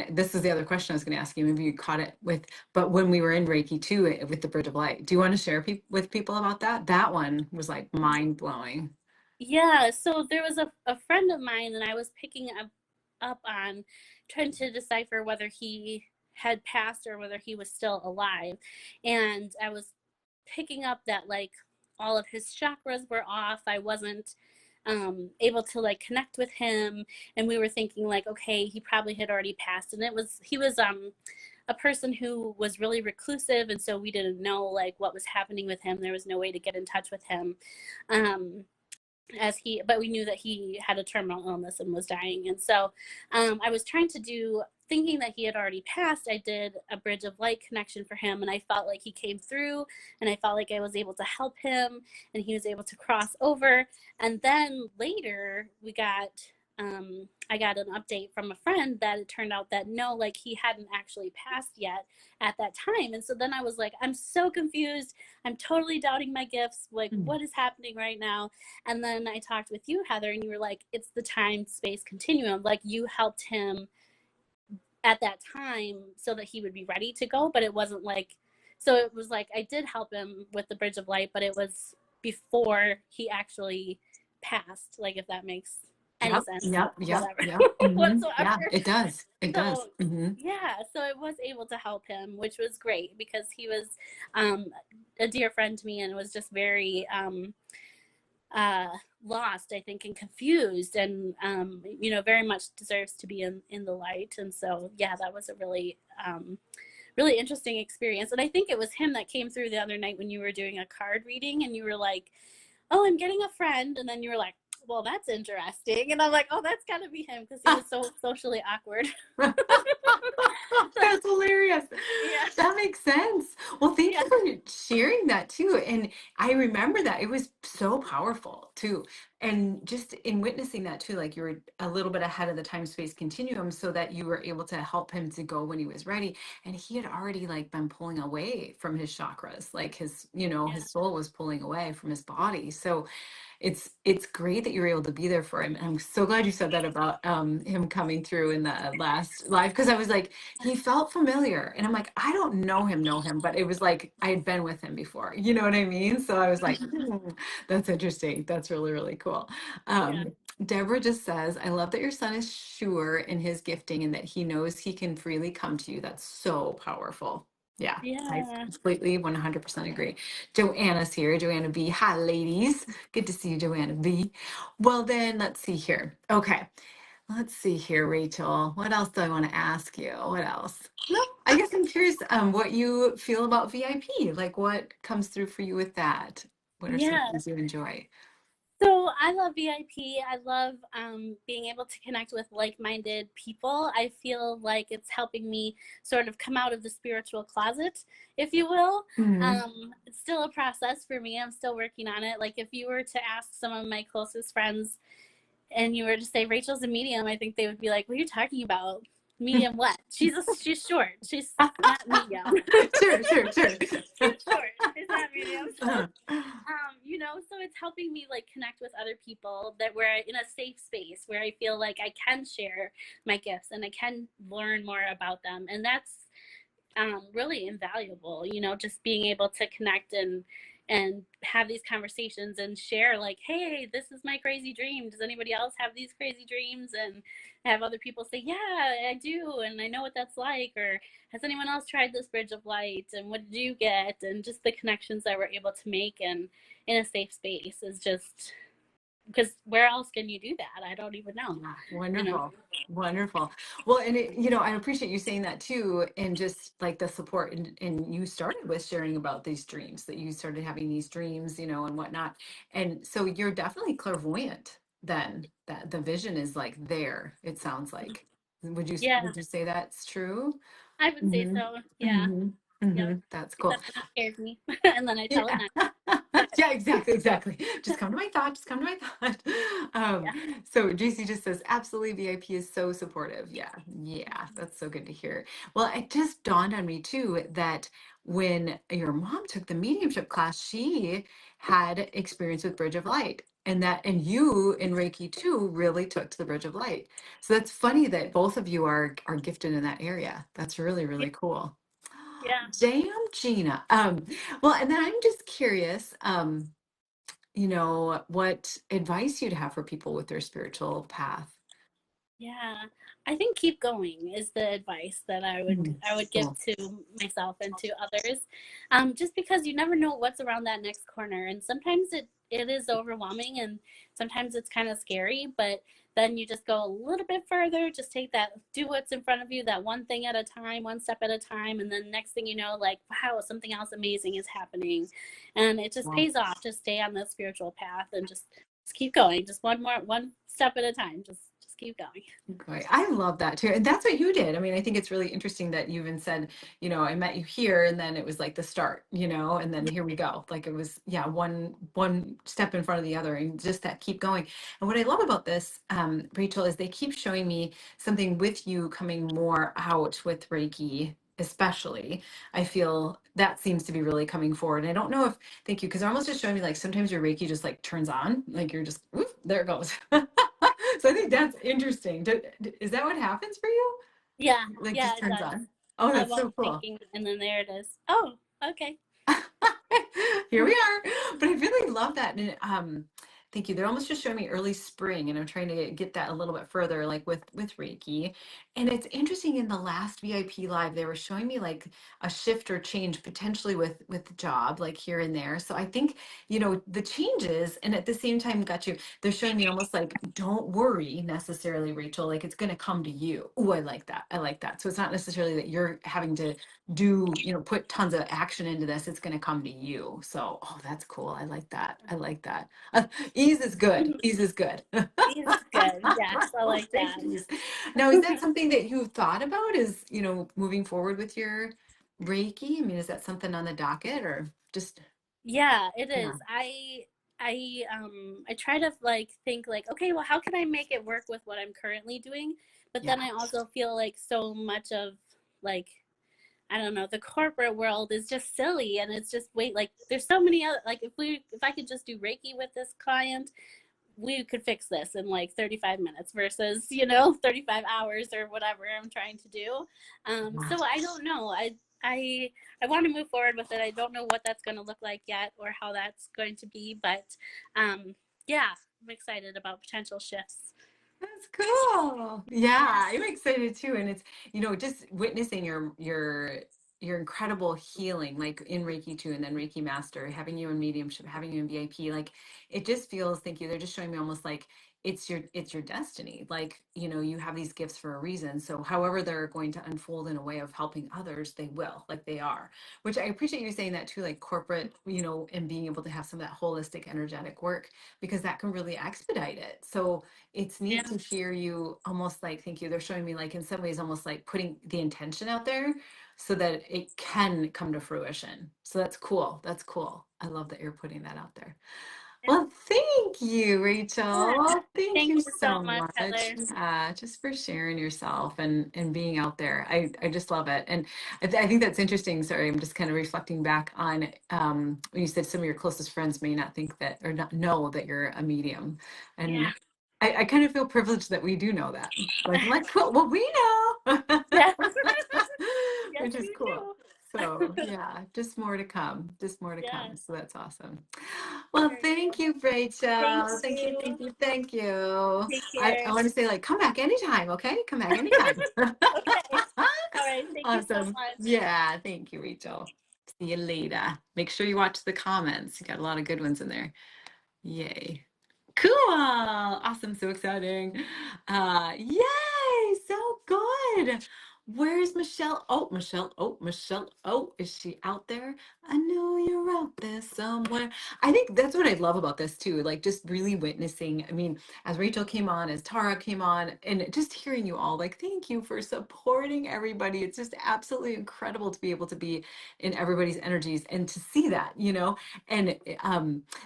this is the other question I was gonna ask you. Maybe you caught it with, but when we were in Reiki too, with the Bridge of Light, do you want to share with people about that? That one was like mind blowing. yeah, so there was a friend of mine, and I was picking up on trying to decipher whether he had passed or whether he was still alive. And I was picking up that like all of his chakras were off. I wasn't able to like connect with him, and we were thinking like, okay, he probably had already passed. And he was a person who was really reclusive, and so we didn't know like what was happening with him. There was no way to get in touch with him. But we knew that he had a terminal illness and was dying. And so I was thinking that he had already passed. I did a Bridge of Light connection for him, and I felt like he came through, and I felt like I was able to help him, and he was able to cross over. And then later I got an update from a friend that it turned out that no, like he hadn't actually passed yet at that time. And so then I was like, I'm so confused. I'm totally doubting my gifts. Like, Mm. what is happening right now? And then I talked with you, Heather, and you were like, it's the time space continuum. Like, you helped him at that time so that he would be ready to go. But it wasn't like, so it was like, I did help him with the Bridge of Light, but it was before he actually passed, like, if that makes any Yep, sense, yep, yep, whatever, yep. whatsoever. Yeah, it does. It does. So yeah, so I was able to help him, which was great because he was a dear friend to me and was just very uh, lost, I think, and confused, and very much deserves to be in the light. And so yeah, that was a really interesting experience. And I think it was him that came through the other night when you were doing a card reading, and you were like, oh, I'm getting a friend, and then you were like, well, that's interesting. And I'm like, oh, that's got to be him because he was so socially awkward. That's hilarious. Yeah. That makes sense. Well, thank Yeah. you for sharing that too. And I remember that it was so powerful too. And just in witnessing that too, like you were a little bit ahead of the time space continuum so that you were able to help him to go when he was ready. And he had already like been pulling away from his chakras, like Yeah. his soul was pulling away from his body. So it's great that you were able to be there for him. And I'm so glad you said that about him coming through in the last live, because I was like, he felt familiar, and I'm like, I don't know him, but it was like I had been with him before. You know what I mean? So I was like, that's interesting. That's really really cool. Yeah. Deborah just says, I love that your son is sure in his gifting and that he knows he can freely come to you. That's so powerful. Yeah, I Yeah. completely 100% agree. Joanna's here. Joanna B. Hi, ladies. Good to see you, Joanna B. Well, then let's see here. Okay. Let's see here, Rachel. What else do I want to ask you? What else? No, I guess I'm curious what you feel about VIP. Like what comes through for you with that? What are some Yeah. things you enjoy? So I love VIP. I love being able to connect with like-minded people. I feel like it's helping me sort of come out of the spiritual closet, if you will. Mhm. It's still a process for me. I'm still working on it. Like if you were to ask some of my closest friends and you were to say Rachel's a medium, I think they would be like, "What are you talking about? Medium what? She's short. She's not medium. Sure, sure, sure. She's short. She's not medium." So, Uh-huh. so it's helping me like connect with other people that we're in a safe space where I feel like I can share my gifts and I can learn more about them, and that's really invaluable. Just being able to connect and have these conversations and share like, hey, this is my crazy dream. Does anybody else have these crazy dreams? And have other people say, yeah, I do, and I know what that's like. Or has anyone else tried this bridge of light, and what did you get? And just the connections that we're able to make and in a safe space is just, because where else can you do that? I don't even know. Yeah, You know? wonderful. Wonderful. Well, and you know, I appreciate you saying that too, and just like the support. And you started with sharing about these dreams, that you started having these dreams, you know, and whatnot. And so you're definitely clairvoyant then, that the vision is like there, it sounds like. Yeah, Would you say that's true? I would say Mm-hmm. so. Yeah. Mm-hmm. Yep. Mm-hmm. That's cool. Except when it scares me, and then I tell it Yeah. not. Yeah, exactly, exactly. Just come to my thought, just come to my thought. Yeah. So JC just says, absolutely, VIP is so supportive. Yeah, yeah, that's so good to hear. Well, it just dawned on me too that when your mom took the mediumship class, she had experience with Bridge of Light. And you in Reiki too really took to the Bridge of Light. So that's funny that both of you are gifted in that area. That's really, Yeah. really cool. Yeah. Damn, Gina. Well, and then I'm just curious, you know, what advice you'd have for people with their spiritual path. Yeah, I think keep going is the advice that I would give Cool. to myself and to others. Just because you never know what's around that next corner, and sometimes it is overwhelming, and sometimes it's kind of scary. But then you just go a little bit further. Just take that, do what's in front of you, that one thing at a time, one step at a time, and then next thing you know, like wow, something else amazing is happening, and it just Wow. pays off to stay on the spiritual path and just keep going, just one step at a time, just keep going. Okay. I love that too. And that's what you did. I mean, I think it's really interesting that you even said, you know, I met you here and then it was like the start, you know, and then here we go. Like it was, yeah, one step in front of the other and just that keep going. And what I love about this, Rachel, is they keep showing me something with you coming more out with Reiki, especially. I feel that seems to be really coming forward. And I don't know if, thank you, because they're almost just showing me like sometimes your Reiki just like turns on, like you're just, oof, there it goes. So I think that's interesting. Is that what happens for you? Yeah, Like yeah, just it turns does. on? Oh, I that's won't so cool. thinking, and then there it is. Oh, okay. Here we are. But I really love that. And thank you. They're almost just showing me early spring, and I'm trying to get that a little bit further, like with Reiki. And it's interesting in the last VIP live, they were showing me like a shift or change potentially with the job, like here and there. So I think, you know, the changes, and at the same time, got you, they're showing me almost like, don't worry necessarily, Rachel, like it's gonna come to you. Oh, I like that. I like that. So it's not necessarily that you're having to do, you know, put tons of action into this, it's going to come to you. So, oh, that's cool. I like that. I like that. Ease is good. Ease is good. Ease is good. Yes, I like Take that. ease. Now, is that something that you've thought about, is, you know, moving forward with your Reiki? I mean, is that something on the docket or just, Yeah, it yeah. is. I try to like think like, okay, well, how can I make it work with what I'm currently doing? But then Yeah. I also feel like so much of like, I don't know, the corporate world is just silly, and it's just wait, like there's so many other, like if I could just do Reiki with this client, we could fix this in like 35 minutes versus 35 hours or whatever I'm trying to do. Wow. So I don't know. I want to move forward with it. I don't know what that's going to look like yet or how that's going to be, but yeah, I'm excited about potential shifts. That's cool. Yeah, I'm excited too. And it's, you know, just witnessing your incredible healing, like in Reiki too, and then Reiki Master, having you in mediumship, having you in VIP, like it just feels, thank you. They're just showing me almost like it's your destiny. Like, you know, you have these gifts for a reason. So however they're going to unfold in a way of helping others, they will, like they are. Which I appreciate you saying that too, like corporate, you know, and being able to have some of that holistic energetic work because that can really expedite it. So it's Yeah. neat to hear you almost like, thank you. They're showing me like in some ways almost like putting the intention out there so that it can come to fruition. So that's cool. That's cool. I love that you're putting that out there. Yeah. Well, thank you, Yeah. Rachel. Thank Thank you you so so much, much. Heather. Just for sharing yourself and being out there. I just love it. And I think that's interesting. Sorry, I'm just kind of reflecting back on when you said some of your closest friends may not think that or not know that you're a medium. And Yeah. I kind of feel privileged that we do know that. Like, cool. Well, we know, Yeah. Yes, which is we cool. do. So yeah, just more to come. Just more to Yeah. come. So that's awesome. Well, Very thank cool. you, Thank Rachel. Thank you, you. thank you, thank you. Take I care. want to say like come back anytime, okay? Come back anytime. Okay. All right. Thank you so Awesome. much. Yeah, thank you, Rachel. See you later. Make sure you watch the comments. You got a lot of good ones in there. Yay. Cool. Awesome. So exciting. Yay. So good. Where's Michelle? Oh, Michelle. Oh, Michelle. Oh, is she out there? I know you're out there somewhere. I think that's what I love about this too. Like just really witnessing. I mean, as Rachel came on, as Tara came on, and just hearing you all, like, thank you for supporting everybody. It's just absolutely incredible to be able to be in everybody's energies and to see that, and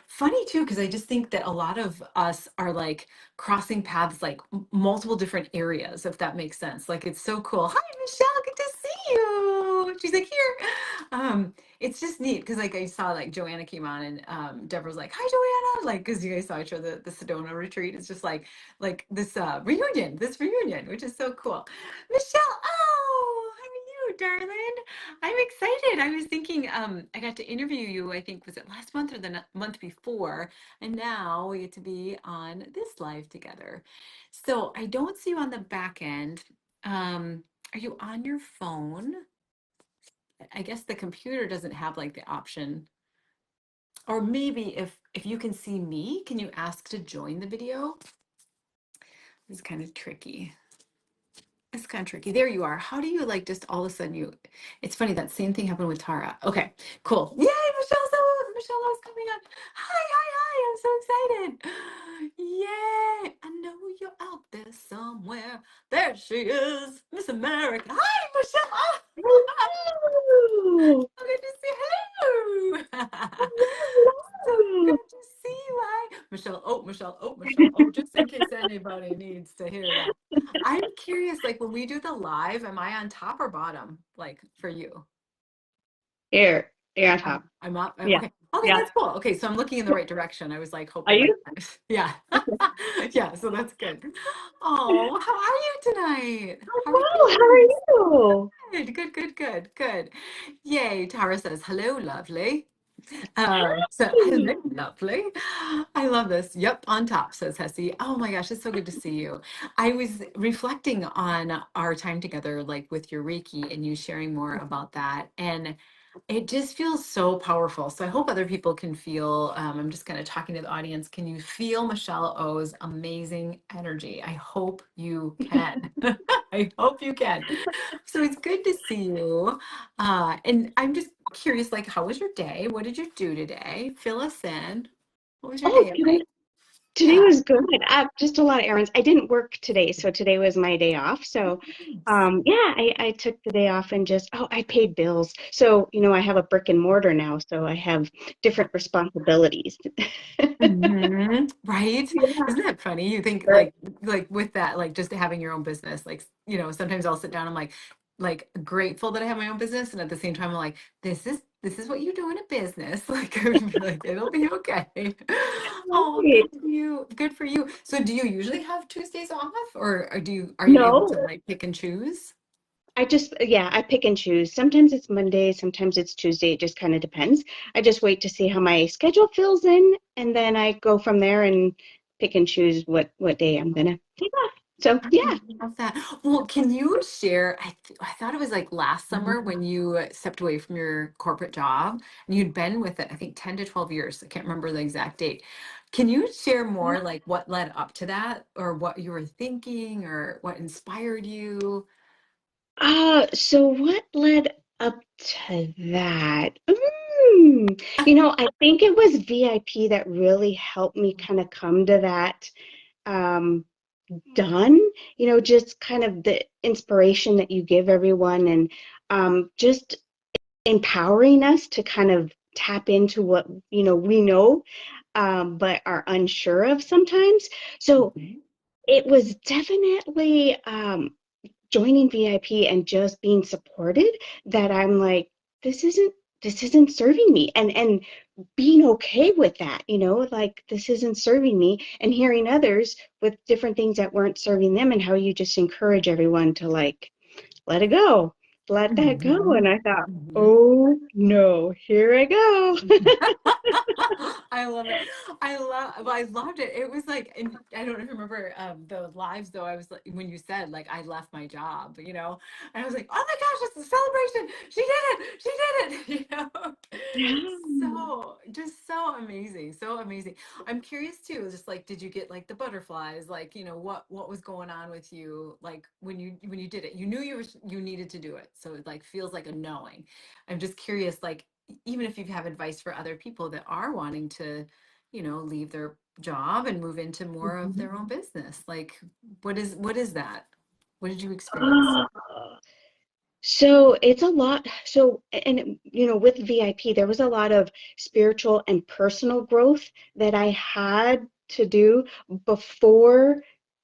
funny too, because I just think that a lot of us are like crossing paths, like multiple different areas, if that makes sense. Like it's so cool. Hi, Michelle, good to see you. She's like here. It's just neat because like I saw like Joanna came on and Deborah's like, hi Joanna, like because you guys saw each other at the Sedona retreat. It's just like this reunion, which is so cool. Michelle, oh, how are you, darling? I'm excited. I was thinking, I got to interview you, I think, was it last month or the month before? And now we get to be on this live together. So I don't see you on the back end. Are you on your phone? I guess the computer doesn't have like the option. Or maybe if you can see me, can you ask to join the video? It's kind of tricky. It's kind of tricky. There you are. How do you like just all of a sudden it's funny that same thing happened with Tara. Okay, cool. Yay, Michelle was coming up. Hi. I'm so excited. Yay. I know you're out there somewhere. There she is, Miss America. Hi, Michelle. Hello. So good to see hello. So Hello. good to see you. Hi, Michelle. Michelle. Oh, just in case anybody needs to hear that. I'm curious, like when we do the live, am I on top or bottom? Like for you? Here, you're on top. I'm up. Yeah. Okay. Okay, Yeah. that's cool. Okay, so I'm looking in the right direction. I was like Are hoping like you? yeah. Yeah, so that's good. Oh, how are you tonight? How are you Well, how are feeling? you? Good. Yay, Tara says, hello, lovely. So Hi. hello, lovely. I love this. Yep, on top, says Hessie. Oh my gosh, it's so good to see you. I was reflecting on our time together, like with your Reiki and you sharing more about that. And it just feels so powerful. So I hope other people can feel, I'm just kind of talking to the audience. Can you feel Michelle O's amazing energy? I hope you can. I hope you can. So it's good to see you. And I'm just curious, like, how was your day? What did you do today? Fill us in. What was your Oh, day today, like? today Yeah. was good. Just a lot of errands. I didn't work today, so today was my day off. So, Nice. yeah, I took the day off and I paid bills. So, I have a brick and mortar now, so I have different responsibilities. Right? Yeah. Isn't that funny? You think Right. like with that, like just having your own business, like sometimes I'll sit down, I'm like grateful that I have my own business, and at the same time I'm like, this is what you do in a business. Like I would be like, it'll be okay. Oh, Right. good for you. So do you usually have Tuesdays off, or are you able to No, like pick and choose? yeah, I pick and choose. Sometimes it's Monday, sometimes it's Tuesday. It just kind of depends. I just wait to see how my schedule fills in, and then I go from there and pick and choose what day I'm gonna take off. So I yeah. love that. Well, can you share? I thought it was like last Mhm. summer when you stepped away from your corporate job and you'd been with it, I think 10 to 12 years. I can't remember the exact date. Can you share more like what led up to that or what you were thinking or what inspired you? So what led up to that? I think it was VIP that really helped me kind of come to that. Um, done, just kind of the inspiration that you give everyone and just empowering us to kind of tap into what, we know, but are unsure of sometimes. So Mhm. it was definitely joining VIP and just being supported that I'm like, this isn't this isn't serving me and being okay with that, like this isn't serving me and hearing others with different things that weren't serving them and how you just encourage everyone to like let it go. let that go. And Mhm. I thought, Mhm. oh no, here I go. I love it. I loved it. It was like, and I don't know if you remember the lives though. I was like, when you said like I left my job, you know, and I was like, oh my gosh, it's a celebration. She did it. She did it. You know, Yeah. so just so amazing, so amazing. I'm curious too. Just like, did you get like the butterflies? Like, you know, what was going on with you? Like when you did it, you knew you needed to do it. So it like feels like a knowing. I'm just curious, like even if you have advice for other people that are wanting to, you know, leave their job and move into more of Mhm. their own business, like what is that? What did you experience? Oh. So it's a lot. So, and with VIP, there was a lot of spiritual and personal growth that I had to do before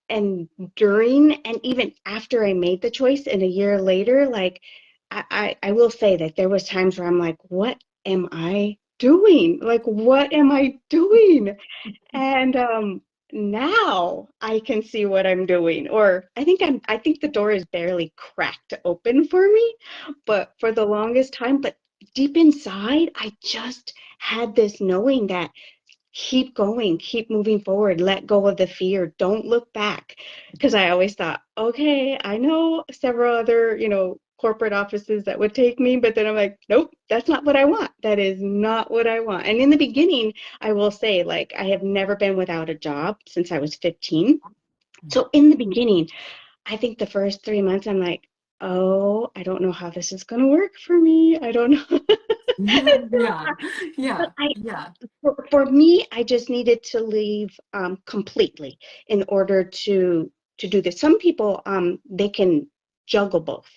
and during and even after I made the choice and a year later. Like, I will say that there was times where I'm like, what am I doing? Like, what am I doing? And now I can see what I'm doing. Or I think the door is barely cracked open for me, but for the longest time, but deep inside, I just had this knowing that keep going, keep moving forward, let go of the fear, don't look back. Because I always thought, okay, I know several other, corporate offices that would take me, but then I'm like, nope, that's not what I want. That is not what I want. And in the beginning, I will say, like, I have never been without a job since I was 15. So in the beginning, I think the first 3 months, I'm like, oh, I don't know how this is going to work for me. I don't know. Yeah, But yeah, yeah. for me, I just needed to leave completely in order to do this. Some people they can juggle both.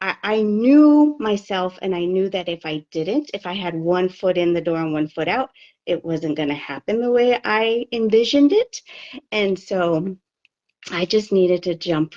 I knew myself, and I knew that if I had one foot in the door and one foot out, it wasn't going to happen the way I envisioned it. And so I just needed to jump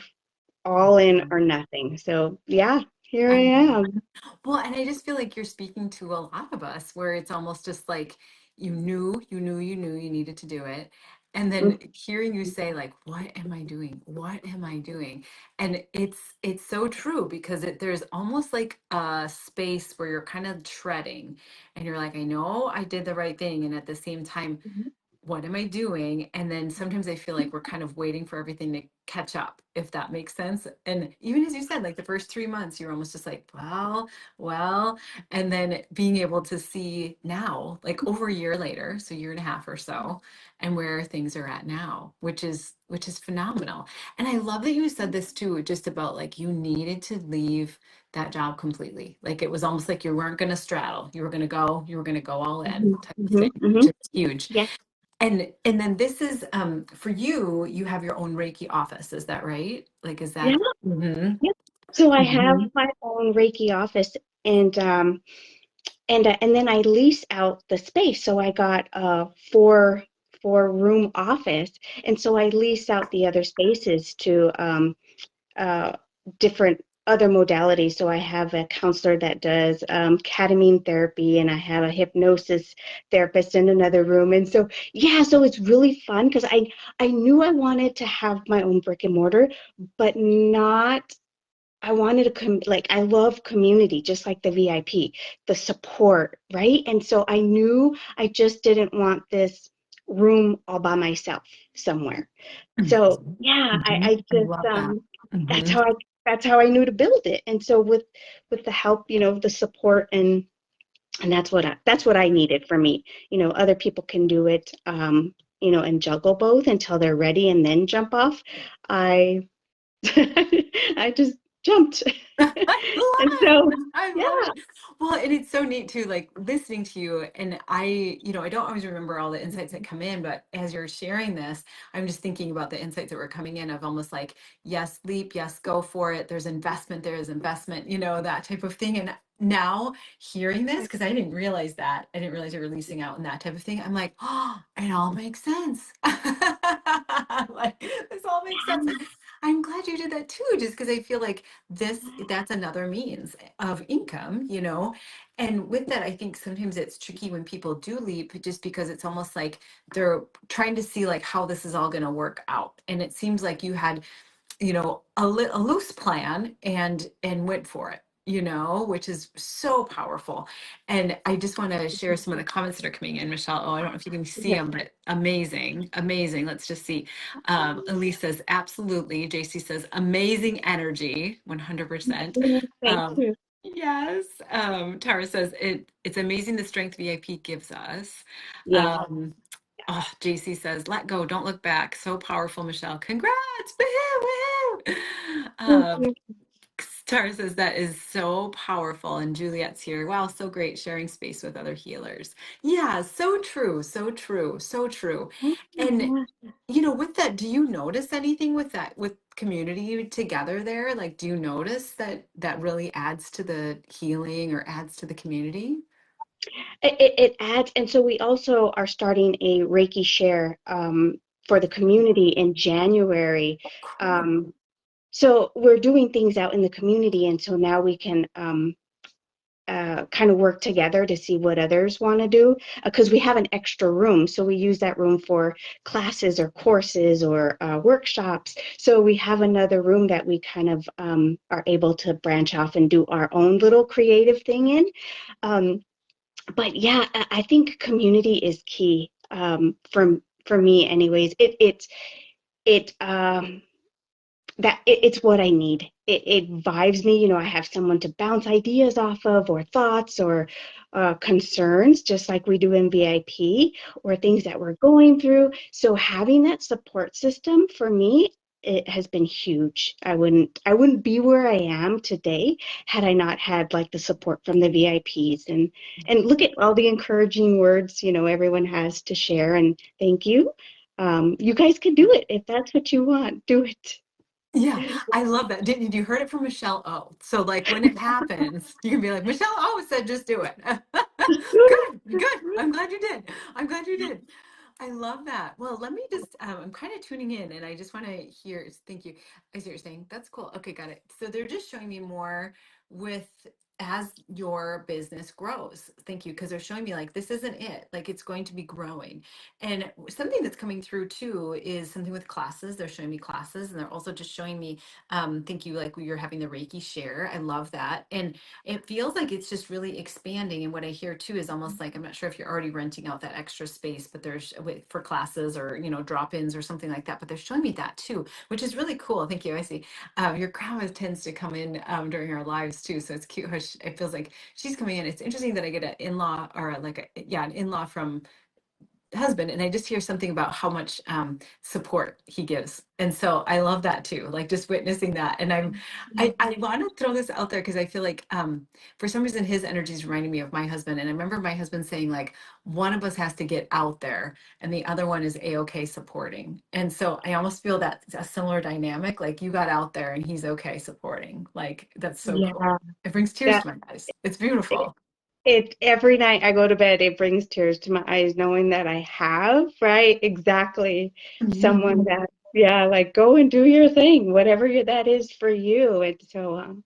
all in or nothing. So yeah, here I I am. Well, and I just feel like you're speaking to a lot of us where it's almost just like you knew you needed to do it. And then hearing you say like, what am I doing? What am I doing? And it's so true because there's almost like a space where you're kind of treading and you're like, I know I did the right thing. And at the same time, Mhm. what am I doing? And then sometimes I feel like we're kind of waiting for everything to catch up, if that makes sense. And even as you said, like the first 3 months, you're almost just like, well, and then being able to see now, like over a year later, so year and a half or so, and where things are at now, which is phenomenal. And I love that you said this too, just about like you needed to leave that job completely. Like it was almost like you weren't going to straddle. You were going to go all in Mhm. type of Mhm. thing, Mhm. which is huge. Yeah. And then this is for you, you have your own Reiki office, is that right? Like is Yeah. that mhm. Yeah. So I have Mhm. my own Reiki office, and then I lease out the space. So I got a four room office, and so I lease out the other spaces to uh, different other modalities. So I have a counselor that does ketamine therapy, and I have a hypnosis therapist in another room. And so yeah, so it's really fun because I knew I wanted to have my own brick and mortar, but not. I wanted to like I love community, just like the VIP, the support, right? And so I knew I just didn't want this room all by myself somewhere. So Mhm. yeah, Mhm. I I just love that. that's Mhm. how I knew to build it. And so with the help, the support, and that's what I needed for me. Other people can do it, and juggle both until they're ready and then jump off. I I just jumped. I And love so, it. I yeah. love it. Well, and it's so neat too, like listening to you. And I don't always remember all the insights that come in, but as you're sharing this, I'm just thinking about the insights that were coming in of almost like, yes, leap, yes, go for it. There is investment, that type of thing. And now hearing this, because I didn't realize that, I didn't realize you were leasing out and that type of thing. I'm like, oh, it all makes sense. Like this all makes sense. I'm glad you did that too, just because I feel like that's another means of income. And with that, I think sometimes it's tricky when people do leap just because it's almost like they're trying to see like how this is all going to work out. And it seems like you had, a loose plan and went for it. you know, which is so powerful. And I just want to share some of the comments that are coming in, Michelle. Oh, I don't know if you can see them, but amazing, amazing. Let's just see. Elise says, absolutely. JC says, amazing energy, 100%. Thank you. Yes. Tara says, it's amazing the strength VIP gives us. Yeah. Oh, JC says, let go, don't look back. So powerful, Michelle. Congrats. Woohoo, woohoo. Thank you. Tara says that is so powerful. And Juliet's here. Wow, so great sharing space with other healers. Yeah, so true, so true, so true. And Yeah. you know, with that, do you notice anything with that, with community together there? Like, do you notice that that really adds to the healing or adds to the community? It adds, and so we also are starting a Reiki share for the community in January. Cool. Um, so we're doing things out in the community, and so now we can kind of work together to see what others want to do because we have an extra room. So we use that room for classes or courses or workshops. So we have another room that we kind of are able to branch off and do our own little creative thing in. Um, but yeah, I think community is key for me, anyways. It's what I need. It vibes me. You know, I have someone to bounce ideas off of, or thoughts, or concerns, just like we do in VIP, or things that we're going through. So having that support system for me, it has been huge. I wouldn't be where I am today had I not had like the support from the VIPs. And look at all the encouraging words, you know, everyone has to share. And thank you. You guys can do it if that's what you want. Do it. Yeah, I love that. Didn't you heard it from Michelle O. So like when it happens, you can be like, Michelle O said just do it. Good, good. I'm glad you did. I'm glad you did. I love that. Well, let me just, I'm kind of tuning in and I just want to hear, thank you. I see what you're saying. That's cool. Okay, got it. So they're just showing me more with as your business grows. Thank you. Because they're showing me like this isn't it. Like it's going to be growing. And something that's coming through too is something with classes. They're showing me classes and they're also just showing me, thank you, like you're having the Reiki share. I love that. And it feels like it's just really expanding. And what I hear too is almost like, I'm not sure if you're already renting out that extra space, but there's for classes or, you know, drop-ins or something like that. But they're showing me that too, which is really cool. Thank you. I see. Your grandma tends to come in during our lives too. So it's cute how it feels like she's coming in. It's interesting that I get an in-law or like an in-law from husband and I just hear something about how much support he gives, and so I love that too, like just witnessing that. And I want to throw this out there because I feel like for some reason his energy is reminding me of my husband, and I remember my husband saying like one of us has to get out there and the other one is a-okay supporting, and so I almost feel that a similar dynamic, like you got out there and he's okay supporting. Like that's so Yeah, cool. It brings tears that to my eyes. It's beautiful. it every night I go to bed, it brings tears to my eyes knowing that I have, right? Exactly. Someone Mhm. that, yeah, like go and do your thing, whatever that is for you. And so,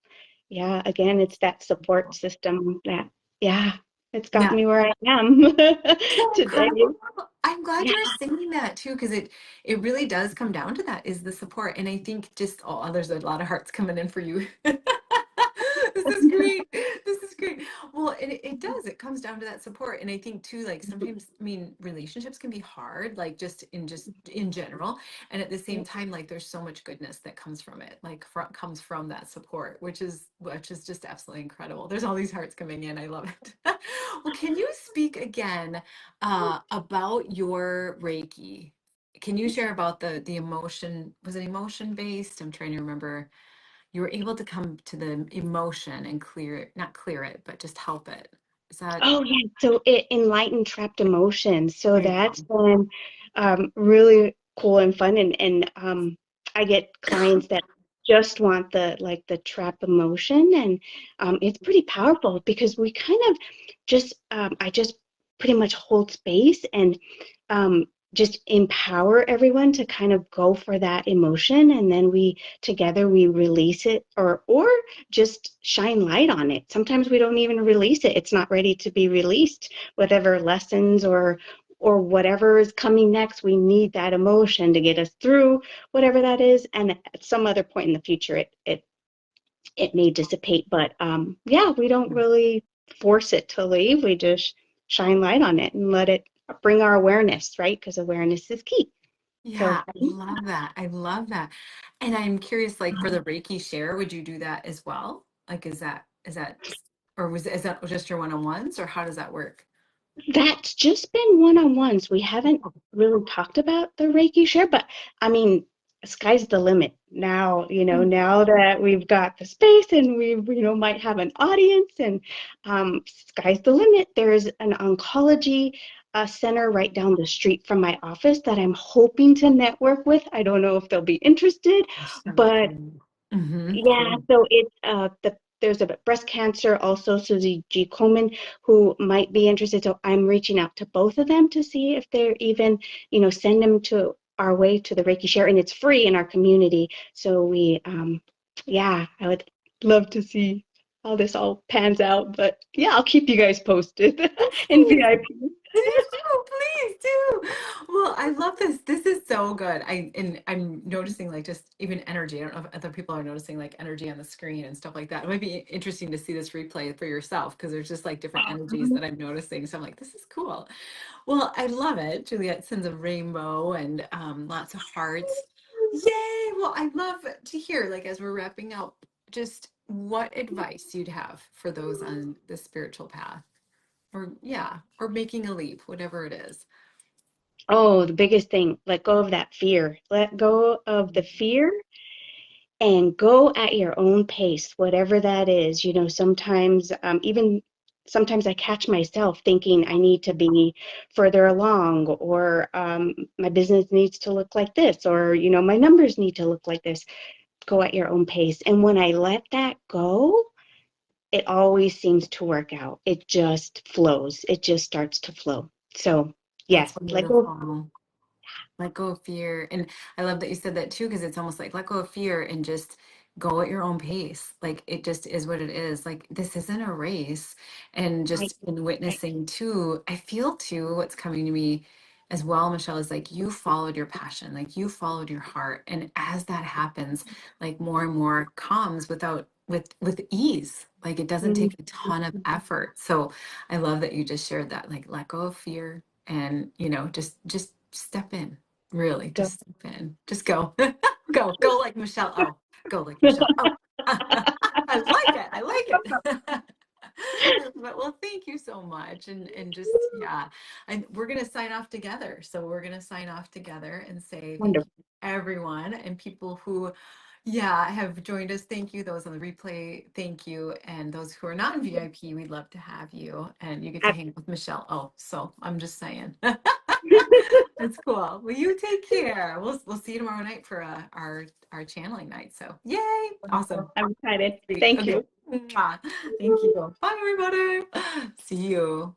yeah, again, it's that support system that, yeah, it's got Yeah. me where I am So today. incredible. I'm glad Yeah, you're saying that too, because it really does come down to that is the support. And I think just there's a lot of hearts coming in for you. This is great. This is great. Well, it does. It comes down to that support. And I think too, like sometimes, I mean, relationships can be hard, like just in general. And at the same time, like there's so much goodness that comes from it, like comes from that support, which is just absolutely incredible. There's all these hearts coming in. I love it. Well, can you speak again about your Reiki? Can you share about the emotion? Was it emotion based? I'm trying to remember. You were able to come to the emotion and clear it, not clear it, but just help it. Is that Oh yeah, so it enlightened trapped emotions. So there you that's go? been really cool and fun, and I get clients that just want the trap emotion, and it's pretty powerful because we kind of just I just pretty much hold space and um, just empower everyone to kind of go for that emotion, and then we together we release it or just shine light on it. Sometimes we don't even release it. It's not ready to be released. Whatever lessons or whatever is coming next, we need that emotion to get us through whatever that is. And at some other point in the future, it it may dissipate. But yeah, we don't really force it to leave. We just shine light on it and let it bring our awareness, right? Because awareness is key. So Yeah, I love that. I love that. And I'm curious, like for the Reiki share, would you do that as well? Like, or is that just your one-on-ones, or how does that work? that's just been one-on-ones. We haven't really talked about the Reiki share, but I mean, sky's the limit now, now that we've got the space and we, might have an audience and sky's the limit. There's an oncology center right down the street from my office that I'm hoping to network with. I don't know if they'll be interested, So but cool. Mm-hmm. yeah, Cool. so it's there's a breast cancer also, Susie G. Komen, who might be interested. So I'm reaching out to both of them to see if they're even, send them to our way to the Reiki Share, and it's free in our community. So yeah, I would love to see how this all pans out. But yeah, I'll keep you guys posted in Please VIP. do, please do. Well, I love this. This is so good. I'm noticing like just even energy. I don't know if other people are noticing like energy on the screen and stuff like that. It might be interesting to see this replay for yourself because there's just like different energies that I'm noticing. So I'm like, this is cool. Well, I love it. Juliet sends a rainbow and lots of hearts. Yay! Well, I love to hear, like, as we're wrapping up, just what advice you'd have for those on the spiritual path, or yeah, or making a leap, whatever it is. Oh, the biggest thing, let go of that fear. Let go of the fear and go at your own pace, whatever that is. Sometimes, even sometimes I catch myself thinking I need to be further along, or my business needs to look like this, or, my numbers need to look like this. Go at your own pace. And when I let that go, it always seems to work out. It just flows. It just starts to flow. So, That's yes, let go. beautiful. Let go of fear. And I love that you said that too, because it's almost like let go of fear and just go at your own pace. Like it just is what it is. Like this isn't a race. And Right. just in witnessing too, I feel too what's coming to me as well, Michelle, is like you followed your passion, like you followed your heart. And as that happens, like more and more comes with ease. Like it doesn't Mhm. take a ton of effort. So I love that you just shared that, like let go of fear and just step in. Really, just step in. Just go. Go like Michelle. Oh, go like Michelle. Oh, I like it. I like it. But well, thank you so much. And just yeah. And we're gonna sign off together. So we're gonna sign off together and say thank you Wonderful. everyone and people who yeah, have joined us. Thank you. Those on the replay, thank you. And those who are not in VIP, we'd love to have you. And you get to hang out with Michelle. Oh, so I'm just saying. That's cool. Well, you take care. We'll see you tomorrow night for our channeling night. So yay! Awesome. I'm excited. Great. Thank Okay. you. Mwah. Thank you. Bye, everybody. See you.